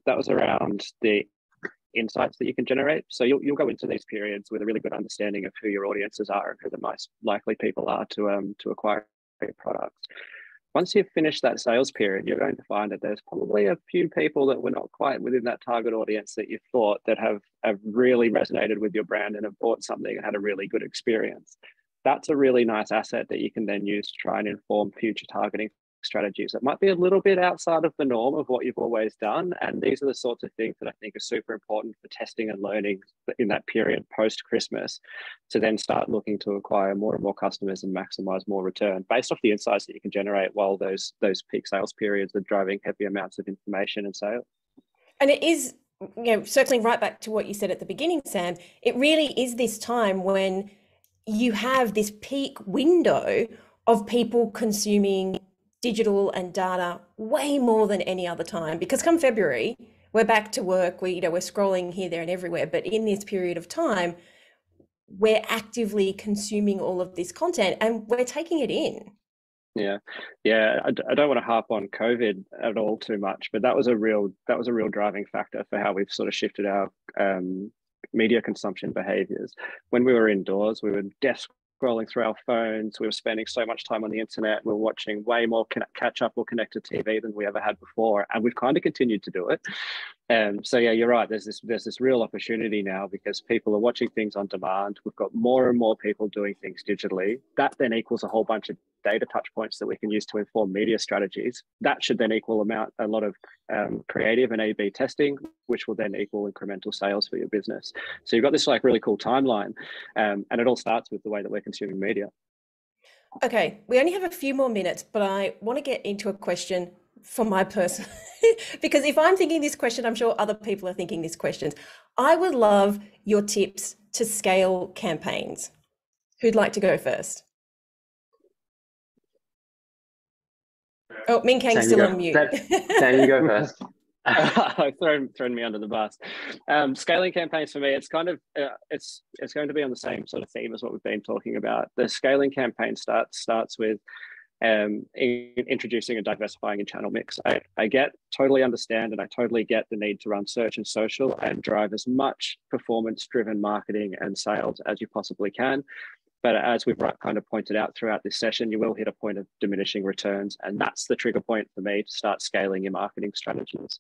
that was around the insights that you can generate. So you'll go into these periods with a really good understanding of who your audiences are and who the most likely people are to acquire your products. once you've finished that sales period, you're going to find that there's probably a few people that were not quite within that target audience that you thought that have really resonated with your brand and have bought something and had a really good experience. That's a really nice asset that you can then use to try and inform future targeting strategies. It might be a little bit outside of the norm of what you've always done. And these are the sorts of things that I think are super important for testing and learning in that period post-Christmas, to then start looking to acquire more and more customers and maximize more return based off the insights that you can generate while those peak sales periods are driving heavy amounts of information and sales. And it is, circling right back to what you said at the beginning, Sam, it really is this time when you have this peak window of people consuming digital and data way more than any other time, because come February, we're back to work, we're scrolling here, there and everywhere. But in this period of time, we're actively consuming all of this content and we're taking it in. Yeah. I don't want to harp on COVID at all too much, but that was a real driving factor for how we've sort of shifted our media consumption behaviors. When we were indoors, we were desk scrolling through our phones. We were spending so much time on the internet. We were watching way more catch up or connected TV than we ever had before, and we've kind of continued to do it. So yeah, you're right. There's this real opportunity now because people are watching things on demand. We've got more and more people doing things digitally. That then equals a whole bunch of data touch points that we can use to inform media strategies. That should then equal a lot of creative and A/B testing, which will then equal incremental sales for your business. So you've got this like really cool timeline, and it all starts with the way that we're consuming media. Okay, we only have a few more minutes, but I want to get into a question for my person, because if I'm thinking this question, I'm sure other people are thinking this question. I would love your tips to scale campaigns. Who'd like to go first? Oh, Ming Kang's still on mute. Sam, you go first. thrown me under the bus. Scaling campaigns for me, it's kind of it's going to be on the same sort of theme as what we've been talking about. The scaling campaign starts with introducing and diversifying in channel mix. I totally understand, and I totally get the need to run search and social and drive as much performance-driven marketing and sales as you possibly can. But as we've kind of pointed out throughout this session, you will hit a point of diminishing returns. And that's the trigger point for me to start scaling your marketing strategies.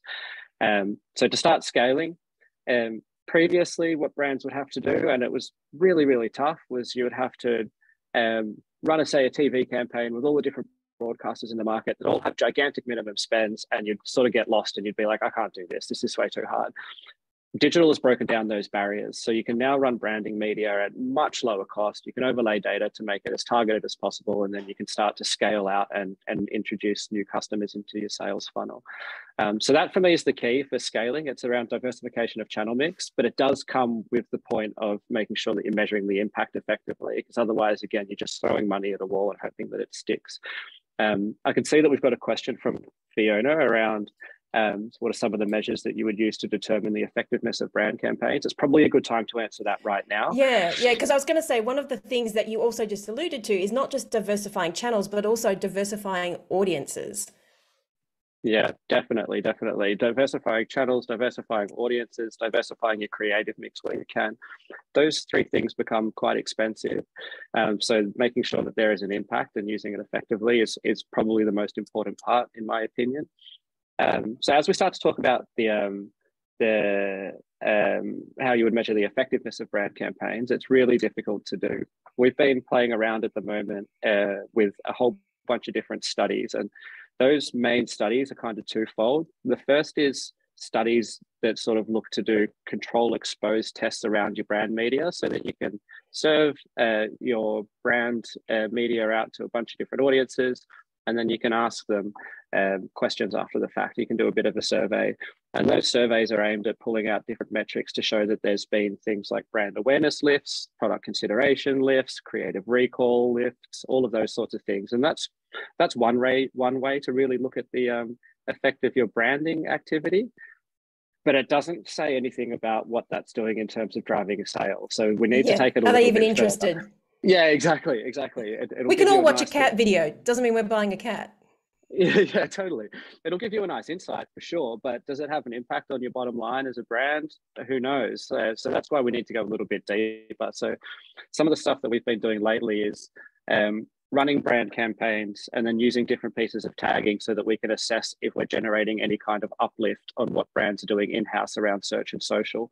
So to start scaling, previously what brands would have to do, and it was really, really tough, was you would have to run a TV campaign with all the different broadcasters in the market that all have gigantic minimum spends, and you'd sort of get lost and you'd be like, I can't do this. This is way too hard. Digital has broken down those barriers. So you can now run branding media at much lower cost. You can overlay data to make it as targeted as possible. And then you can start to scale out and introduce new customers into your sales funnel. So that for me is the key for scaling. It's around diversification of channel mix, but it does come with the point of making sure that you're measuring the impact effectively, because otherwise, again, you're just throwing money at a wall and hoping that it sticks. I can see that we've got a question from Fiona around what are some of the measures that you would use to determine the effectiveness of brand campaigns? It's probably a good time to answer that right now. Yeah, because I was going to say, one of the things that you also just alluded to is not just diversifying channels, but also diversifying audiences. Yeah, definitely. Diversifying channels, diversifying audiences, diversifying your creative mix where you can. Those three things become quite expensive. So making sure that there is an impact and using it effectively is probably the most important part, in my opinion. So as we start to talk about how you would measure the effectiveness of brand campaigns, it's really difficult to do. We've been playing around at the moment with a whole bunch of different studies, and those main studies are kind of twofold. The first is studies that sort of look to do control exposed tests around your brand media so that you can serve your brand media out to a bunch of different audiences, and then you can ask them questions after the fact. You can do a bit of a survey, and those surveys are aimed at pulling out different metrics to show that there's been things like brand awareness lifts, product consideration lifts, creative recall lifts, all of those sorts of things. And that's one way to really look at the effect of your branding activity. But it doesn't say anything about what that's doing in terms of driving a sale. So we need to take it a little bit further. Are they even interested? Yeah, exactly. We can all watch a cat video. Doesn't mean we're buying a cat. Yeah, totally. It'll give you a nice insight for sure, but does it have an impact on your bottom line as a brand? Who knows? So that's why we need to go a little bit deeper. So some of the stuff that we've been doing lately is running brand campaigns, and then using different pieces of tagging so that we can assess if we're generating any kind of uplift on what brands are doing in-house around search and social.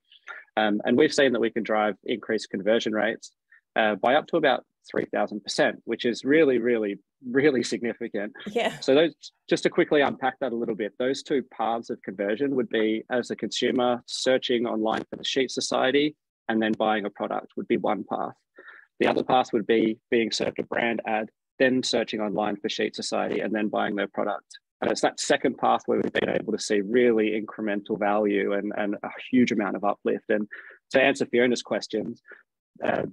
And we've seen that we can drive increased conversion rates by up to about 3,000%, which is really, really, really significant. Yeah. So those, just to quickly unpack that a little bit, those two paths of conversion would be, as a consumer, searching online for the Sheet Society and then buying a product would be one path. The other path would be being served a brand ad, then searching online for Sheet Society and then buying their product. And it's that second path where we've been able to see really incremental value and a huge amount of uplift. And to answer Fiona's questions,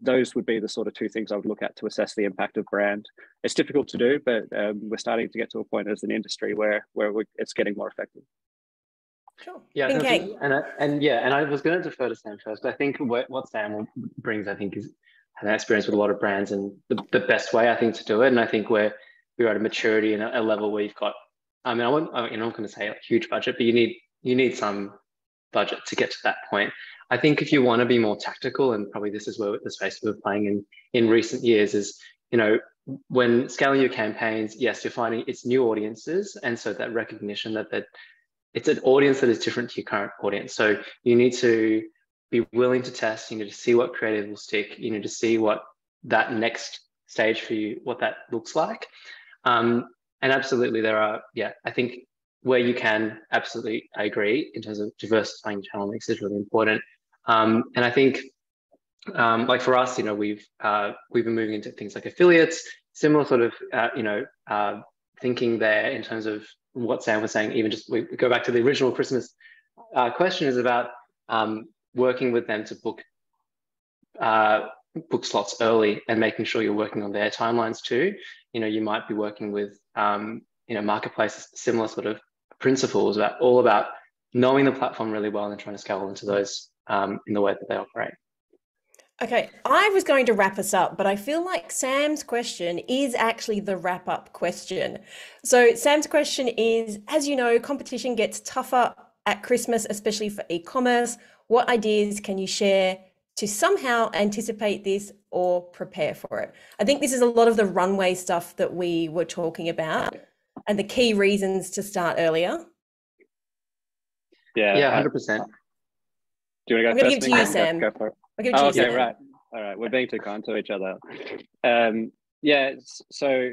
those would be the sort of two things I would look at to assess the impact of brand. It's difficult to do, but we're starting to get to a point as an industry where it's getting more effective. Sure. Yeah, Okay. and I was going to defer to Sam first. I think what Sam brings, I think, is an experience with a lot of brands and the best way, I think, to do it. And I think we're at a maturity and a level where you've got, I mean, I'm not going to say a huge budget, but you need some budget to get to that point. I think if you want to be more tactical, and probably this is where the space we're playing in recent years is, when scaling your campaigns, yes, you're finding it's new audiences. And so that recognition that it's an audience that is different to your current audience. So you need to be willing to test, you need to see what creative will stick, you need to see what that next stage for you, what that looks like. And absolutely there are, I think where you can, absolutely, I agree, in terms of diversifying channel mix is really important. And I think, like for us, we've been moving into things like affiliates, similar sort of, thinking there in terms of what Sam was saying. Even just we go back to the original Christmas question is about working with them to book slots early and making sure you're working on their timelines too. You might be working with marketplaces, similar sort of principles all about knowing the platform really well and trying to scale into those in the way that they operate. Okay, I was going to wrap us up, but I feel like Sam's question is actually the wrap-up question. So Sam's question is, as you know, competition gets tougher at Christmas, especially for e-commerce. What ideas can you share to somehow anticipate this or prepare for it? I think this is a lot of the runway stuff that we were talking about and the key reasons to start earlier. Yeah, 100%. Do you want to go? I'm going to give it to you, Sam. Go for it. I'll give it to you, Sam. Right. All right. We're being too kind to each other. So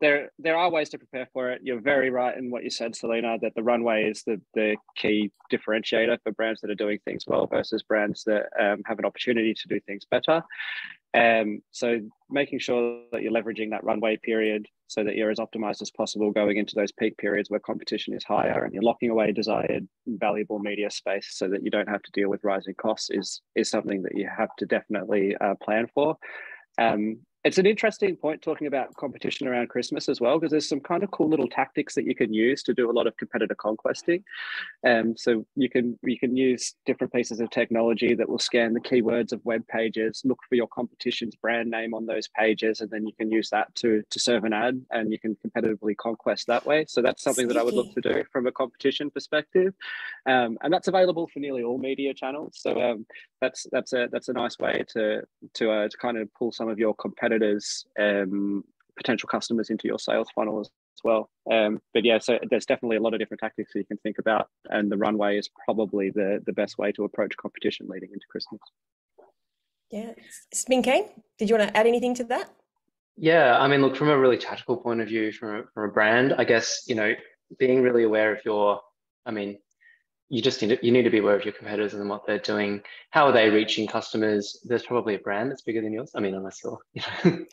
there are ways to prepare for it. You're very right in what you said, Salena, that the runway is the key differentiator for brands that are doing things well versus brands that have an opportunity to do things better. So making sure that you're leveraging that runway period so that you're as optimized as possible going into those peak periods where competition is higher, and you're locking away desired valuable media space so that you don't have to deal with rising costs is something that you have to definitely plan for. It's an interesting point talking about competition around Christmas as well, because there's some kind of cool little tactics that you can use to do a lot of competitor conquesting. So you can use different pieces of technology that will scan the keywords of web pages, look for your competition's brand name on those pages, and then you can use that to serve an ad, and you can competitively conquest that way. So that's something that I would look to do from a competition perspective, and that's available for nearly all media channels. So that's a nice way to kind of pull some of your competitors' potential customers into your sales funnel as well. But yeah, so there's definitely a lot of different tactics that you can think about, and the runway is probably the best way to approach competition leading into Christmas. Yeah, Kang, did you want to add anything to that? Yeah, I mean, look, from a really tactical point of view, from a brand, I guess, being really aware of you need to be aware of your competitors and what they're doing. How are they reaching customers? There's probably a brand that's bigger than yours. I mean, unless you're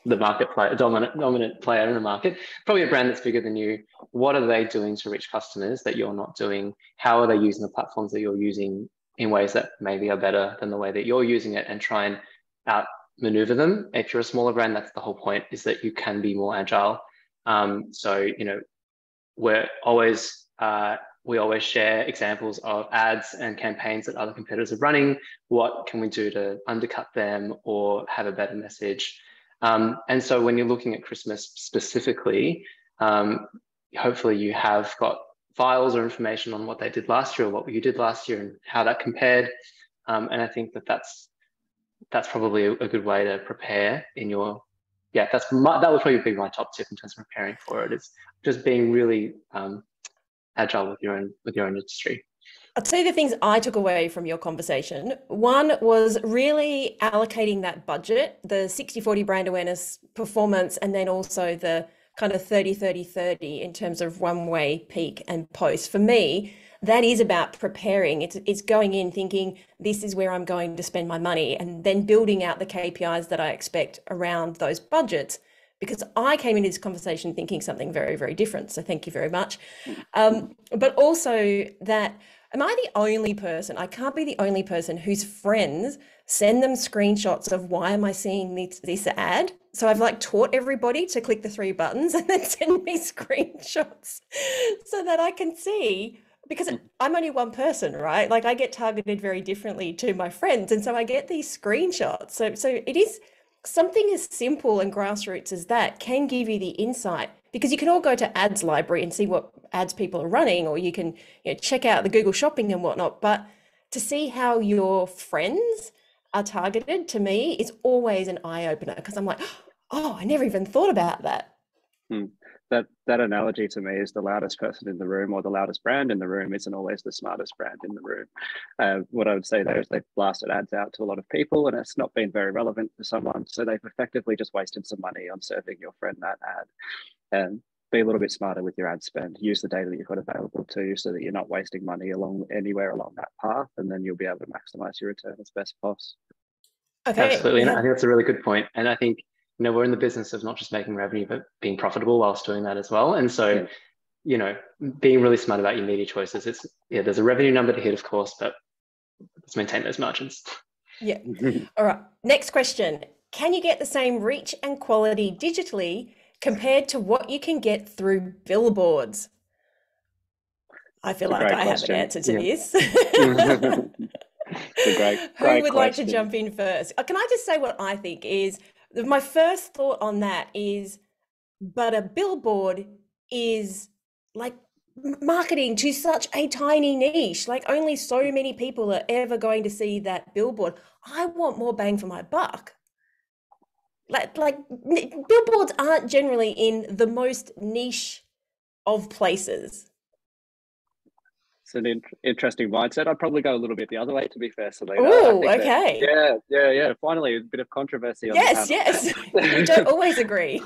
the market player, dominant player in the market, probably a brand that's bigger than you. What are they doing to reach customers that you're not doing? How are they using the platforms that you're using in ways that maybe are better than the way that you're using it, and try and outmaneuver them? If you're a smaller brand, that's the whole point, is that you can be more agile. So, we always share examples of ads and campaigns that other competitors are running. What can we do to undercut them or have a better message? And so when you're looking at Christmas specifically, hopefully you have got files or information on what they did last year or what you did last year and how that compared. And I think that's probably a good way to prepare in your yeah, that would probably be my top tip in terms of preparing for it. Is just being really agile with your own industry. I'll tell you the things I took away from your conversation. One was really allocating that budget, the 60-40 brand awareness performance, and then also the kind of 30-30-30 in terms of runway, peak, and post. For me, that is about preparing. It's going in thinking, this is where I'm going to spend my money, and then building out the KPIs that I expect around those budgets. Because I came into this conversation thinking something very, very different. So thank you very much. But also that, am I the only person? I can't be the only person whose friends send them screenshots of, why am I seeing this ad? So I've like taught everybody to click the 3 buttons and then send me screenshots so that I can see, because I'm only one person, right? Like I get targeted very differently to my friends. And so I get these screenshots. So it is something as simple and grassroots as that can give you the insight, because you can all go to ads library and see what ads people are running, or you can check out the Google shopping and whatnot. But to see how your friends are targeted, to me, is always an eye opener, because I'm like, oh, I never even thought about that. That analogy to me is the loudest person in the room, or the loudest brand in the room, isn't always the smartest brand in the room. What I would say there is they've blasted ads out to a lot of people, and it's not been very relevant for someone. So they've effectively just wasted some money on serving your friend that ad. And be a little bit smarter with your ad spend. Use the data that you've got available to you, so that you're not wasting money anywhere along that path, and then you'll be able to maximize your return as best possible. Okay. Absolutely. And I think that's a really good point. And I think, we're in the business of not just making revenue, but being profitable whilst doing that as well. And so, being really smart about your media choices. There's a revenue number to hit, of course, but let's maintain those margins. Yeah. All right. Next question. Can you get the same reach and quality digitally compared to what you can get through billboards? I feel like I have an answer to this. It's a great Who would question. like to jump in first? Can I just say what I think is, my first thought on that is, but a billboard is like marketing to such a tiny niche. Like only so many people are ever going to see that billboard. I want more bang for my buck. Like billboards aren't generally in the most niche of places. It's an interesting mindset. I'd probably go a little bit the other way, to be fair, Salena. Oh, okay. Yeah. Finally, a bit of controversy on yes. We don't always agree.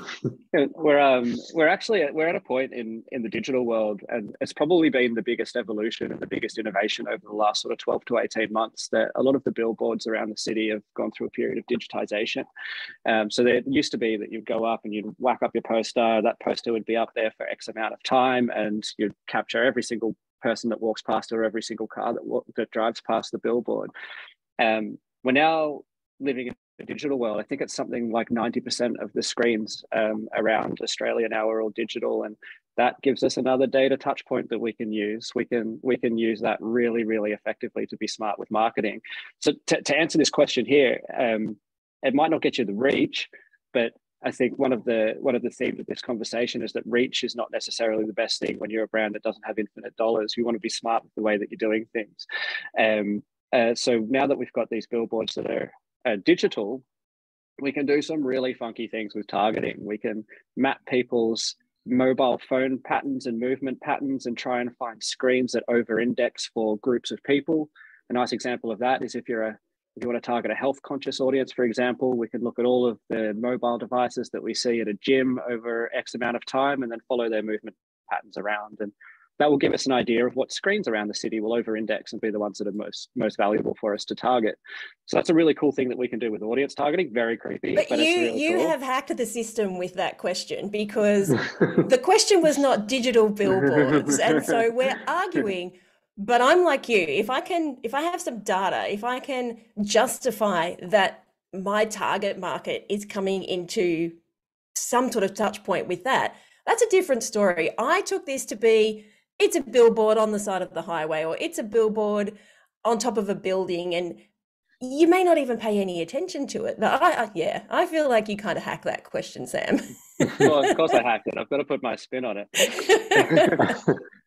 We're at a point in the digital world, and it's probably been the biggest evolution and the biggest innovation over the last sort of 12 to 18 months, that a lot of the billboards around the city have gone through a period of digitization. So there used to be that you'd go up and you'd whack up your poster. That poster would be up there for X amount of time, and you'd capture every single person that walks past, or every single car that drives past the billboard. We're now living in the digital world. I think it's something like 90% of the screens around Australia now are all digital, and that gives us another data touch point that we can use. We can use that really, really effectively to be smart with marketing. So to answer this question here, it might not get you the reach, but I think one of the themes of this conversation is that reach is not necessarily the best thing when you're a brand that doesn't have infinite dollars. You want to be smart with the way that you're doing things. So now that we've got these billboards that are digital, we can do some really funky things with targeting. We can map people's mobile phone patterns and movement patterns and try and find screens that over-index for groups of people. A nice example of that is if you want to target a health conscious audience, for example, we can look at all of the mobile devices that we see at a gym over X amount of time, and then follow their movement patterns around. And that will give us an idea of what screens around the city will over-index and be the ones that are most valuable for us to target. So that's a really cool thing that we can do with audience targeting. Very creepy, but it's really cool. Have hacked the system with that question, because the question was not digital billboards. And so we're arguing. But I'm like you, if I have some data, if I can justify that my target market is coming into some sort of touch point with that, that's a different story. I took this to be, it's a billboard on the side of the highway, or it's a billboard on top of a building, and you may not even pay any attention to it. But I feel like you kind of hacked that question, Sam. Well, of course I hacked it. I've got to put my spin on it.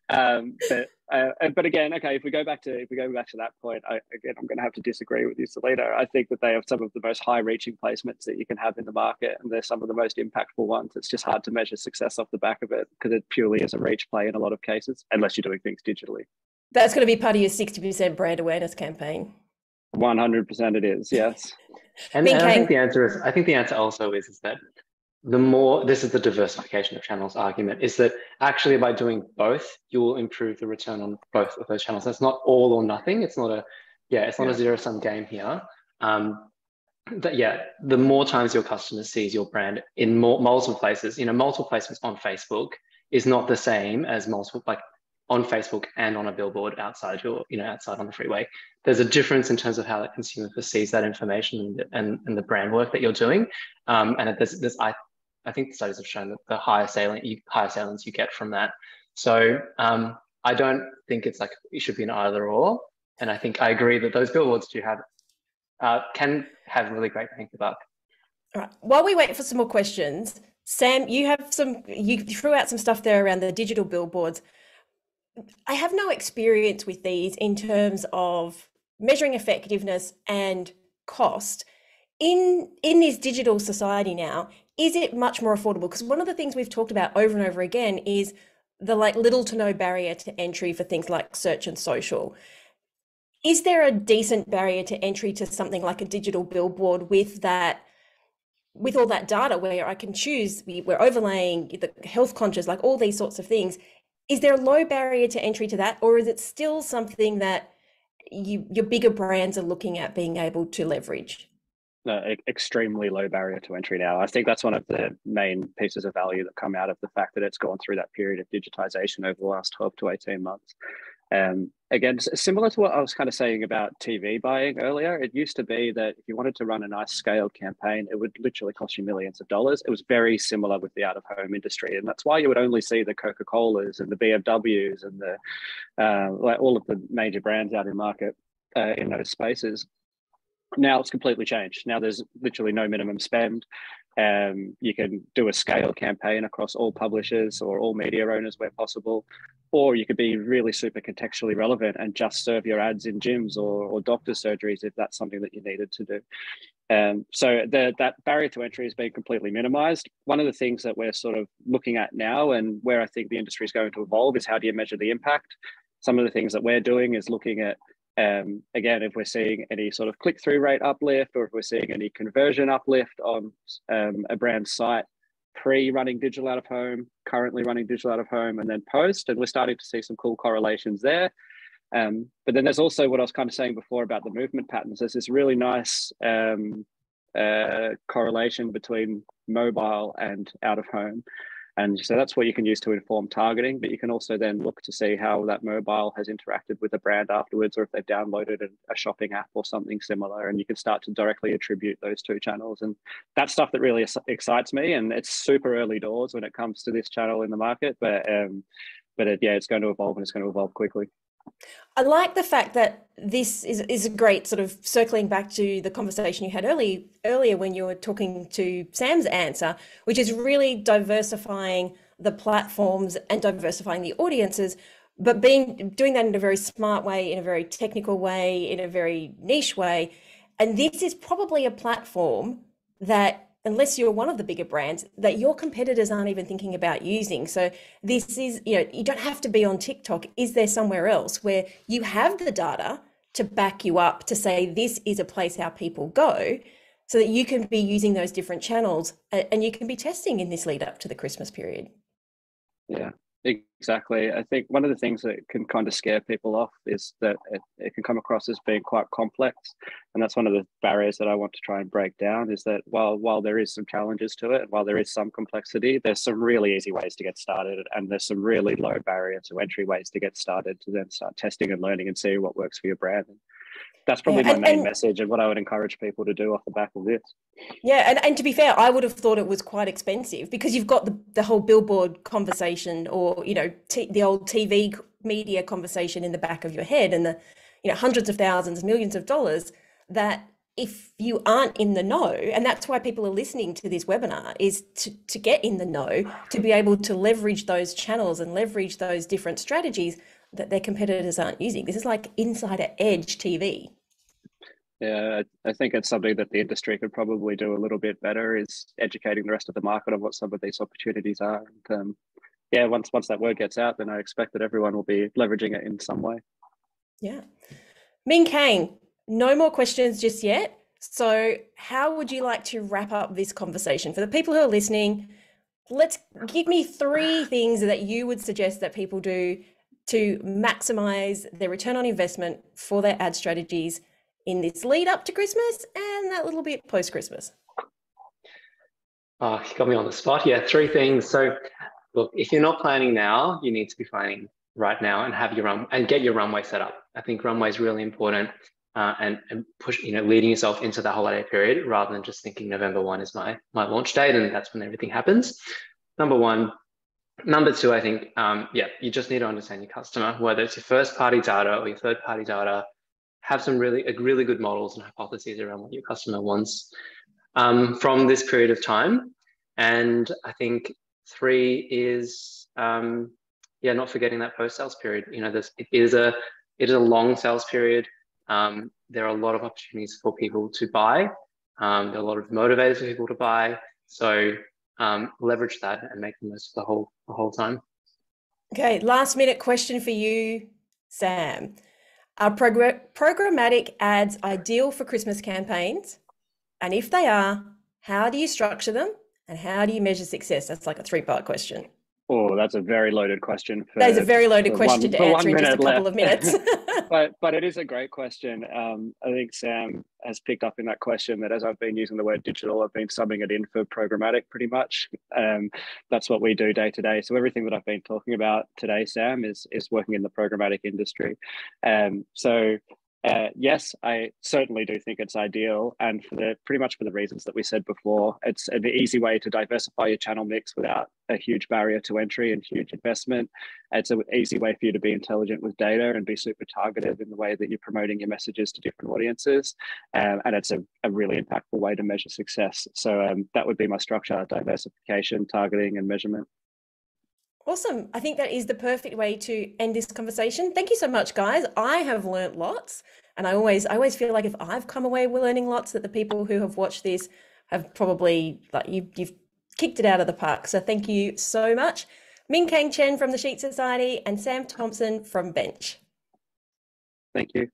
But again, okay, if we go back to that point, I'm going to have to disagree with you, Salena. I think that they have some of the most high-reaching placements that you can have in the market, and they're some of the most impactful ones. It's just hard to measure success off the back of it because it purely is a reach play in a lot of cases, unless you're doing things digitally. That's going to be part of your 60% brand awareness campaign. 100% it is, yes. And I think the answer also is that the more, this is the diversification of channels argument, is that actually by doing both, you will improve the return on both of those channels. That's not all or nothing. It's not a zero-sum game here. The more times your customer sees your brand in multiple places, multiple placements on Facebook is not the same as multiple, like on Facebook and on a billboard outside outside on the freeway. There's a difference in terms of how that consumer perceives that information and the brand work that you're doing. I think the studies have shown that the higher salience you get from that. So I don't think it's like it should be an either or. And I think I agree that those billboards can have really great bang for buck. All right. While we wait for some more questions, Sam, you threw out some stuff there around the digital billboards. I have no experience with these in terms of measuring effectiveness and cost. In this digital society now, is it much more affordable? Because one of the things we've talked about over and over again is the little to no barrier to entry for things like search and social. Is there a decent barrier to entry to something like a digital billboard with all that data where I can choose, we're overlaying the health conscious, like all these sorts of things? Is there a low barrier to entry to that, or is it still something that your bigger brands are looking at being able to leverage? No, extremely low barrier to entry now. I think that's one of the main pieces of value that come out of the fact that it's gone through that period of digitization over the last 12 to 18 months. Again, similar to what I was kind of saying about TV buying earlier, it used to be that if you wanted to run a nice scaled campaign, it would literally cost you millions of dollars. It was very similar with the out-of-home industry. And that's why you would only see the Coca-Colas and the BMWs and like all of the major brands out in market in those spaces. Now it's completely changed. Now there's literally no minimum spend. You can do a scale campaign across all publishers or all media owners where possible, or you could be really super contextually relevant and just serve your ads in gyms or doctor's surgeries if that's something that you needed to do. So that barrier to entry has been completely minimized. One of the things that we're sort of looking at now and where I think the industry is going to evolve is how do you measure the impact? Some of the things that we're doing is looking at again, if we're seeing any sort of click-through rate uplift or if we're seeing any conversion uplift on a brand's site, pre-running digital out of home, currently running digital out of home, and then post, and we're starting to see some cool correlations there. But then there's also what I was kind of saying before about the movement patterns. There's this really nice correlation between mobile and out of home. And so that's what you can use to inform targeting, but you can also then look to see how that mobile has interacted with the brand afterwards, or if they've downloaded a shopping app or something similar, and you can start to directly attribute those two channels. And that's stuff that really excites me. And it's super early doors when it comes to this channel in the market, but it's going to evolve and it's going to evolve quickly. I like the fact that this is a great sort of circling back to the conversation you had earlier when you were talking to Sam's answer, which is really diversifying the platforms and diversifying the audiences, but doing that in a very smart way, in a very technical way, in a very niche way. And this is probably a platform that, unless you're one of the bigger brands, that your competitors aren't even thinking about using. So this is, you don't have to be on TikTok. Is there somewhere else where you have the data to back you up to say this is a place how people go, so that you can be using those different channels and you can be testing in this lead up to the Christmas period? Yeah, exactly. I think one of the things that can kind of scare people off is that it can come across as being quite complex. And that's one of the barriers that I want to try and break down, is that while there is some challenges to it, and while there is some complexity, there's some really easy ways to get started. And there's some really low barrier to entry ways to get started, to then start testing and learning and see what works for your brand. And that's probably my main message and what I would encourage people to do off the back of this. Yeah, and to be fair, I would have thought it was quite expensive, because you've got the whole billboard conversation, or the old TV media conversation in the back of your head, and the hundreds of thousands, millions of dollars that if you aren't in the know, and that's why people are listening to this webinar, is to get in the know, to be able to leverage those channels and leverage those different strategies that their competitors aren't using. This is like insider edge TV. Yeah, I think it's something that the industry could probably do a little bit better, is educating the rest of the market on what some of these opportunities are. And yeah, once that word gets out, then I expect that everyone will be leveraging it in some way. Yeah. Ming, Kang, no more questions just yet. So how would you like to wrap up this conversation? For the people who are listening, give me 3 things that you would suggest that people do to maximize their return on investment for their ad strategies in this lead up to Christmas and that little bit post-Christmas. Oh, you got me on the spot. Yeah, 3 things. So look, if you're not planning now, you need to be planning right now and have your get your runway set up. I think runway is really important, and push, leading yourself into the holiday period rather than just thinking November 1 is my launch date and that's when everything happens. Number 1. Number 2, I think, you just need to understand your customer, whether it's your first party data or your third party data. Have some really good models and hypotheses around what your customer wants from this period of time. And I think 3 is not forgetting that post-sales period. It is a long sales period. There are a lot of opportunities for people to buy. There are a lot of motivators for people to buy. So leverage that and make the most of the whole time. Okay, last minute question for you, Sam. Are programmatic ads ideal for Christmas campaigns? And if they are, how do you structure them and how do you measure success? That's like a 3-part question. Oh, that's a very loaded question. That is a very loaded question to answer in just a couple of minutes. but it is a great question. I think Sam has picked up in that question that as I've been using the word digital, I've been subbing it in for programmatic pretty much. That's what we do day to day. So everything that I've been talking about today, Sam, is working in the programmatic industry. Yes, I certainly do think it's ideal, and pretty much for the reasons that we said before. It's an easy way to diversify your channel mix without a huge barrier to entry and huge investment. It's an easy way for you to be intelligent with data and be super targeted in the way that you're promoting your messages to different audiences. And it's a really impactful way to measure success. So that would be my structure: diversification, targeting, and measurement. Awesome. I think that is the perfect way to end this conversation. Thank you so much, guys. I have learnt lots, and I always feel like if I've come away learning lots, that the people who have watched this have probably, like, you've kicked it out of the park. So thank you so much. Ming, Kang, Chen from the Sheet Society and Sam Thompson from Bench. Thank you.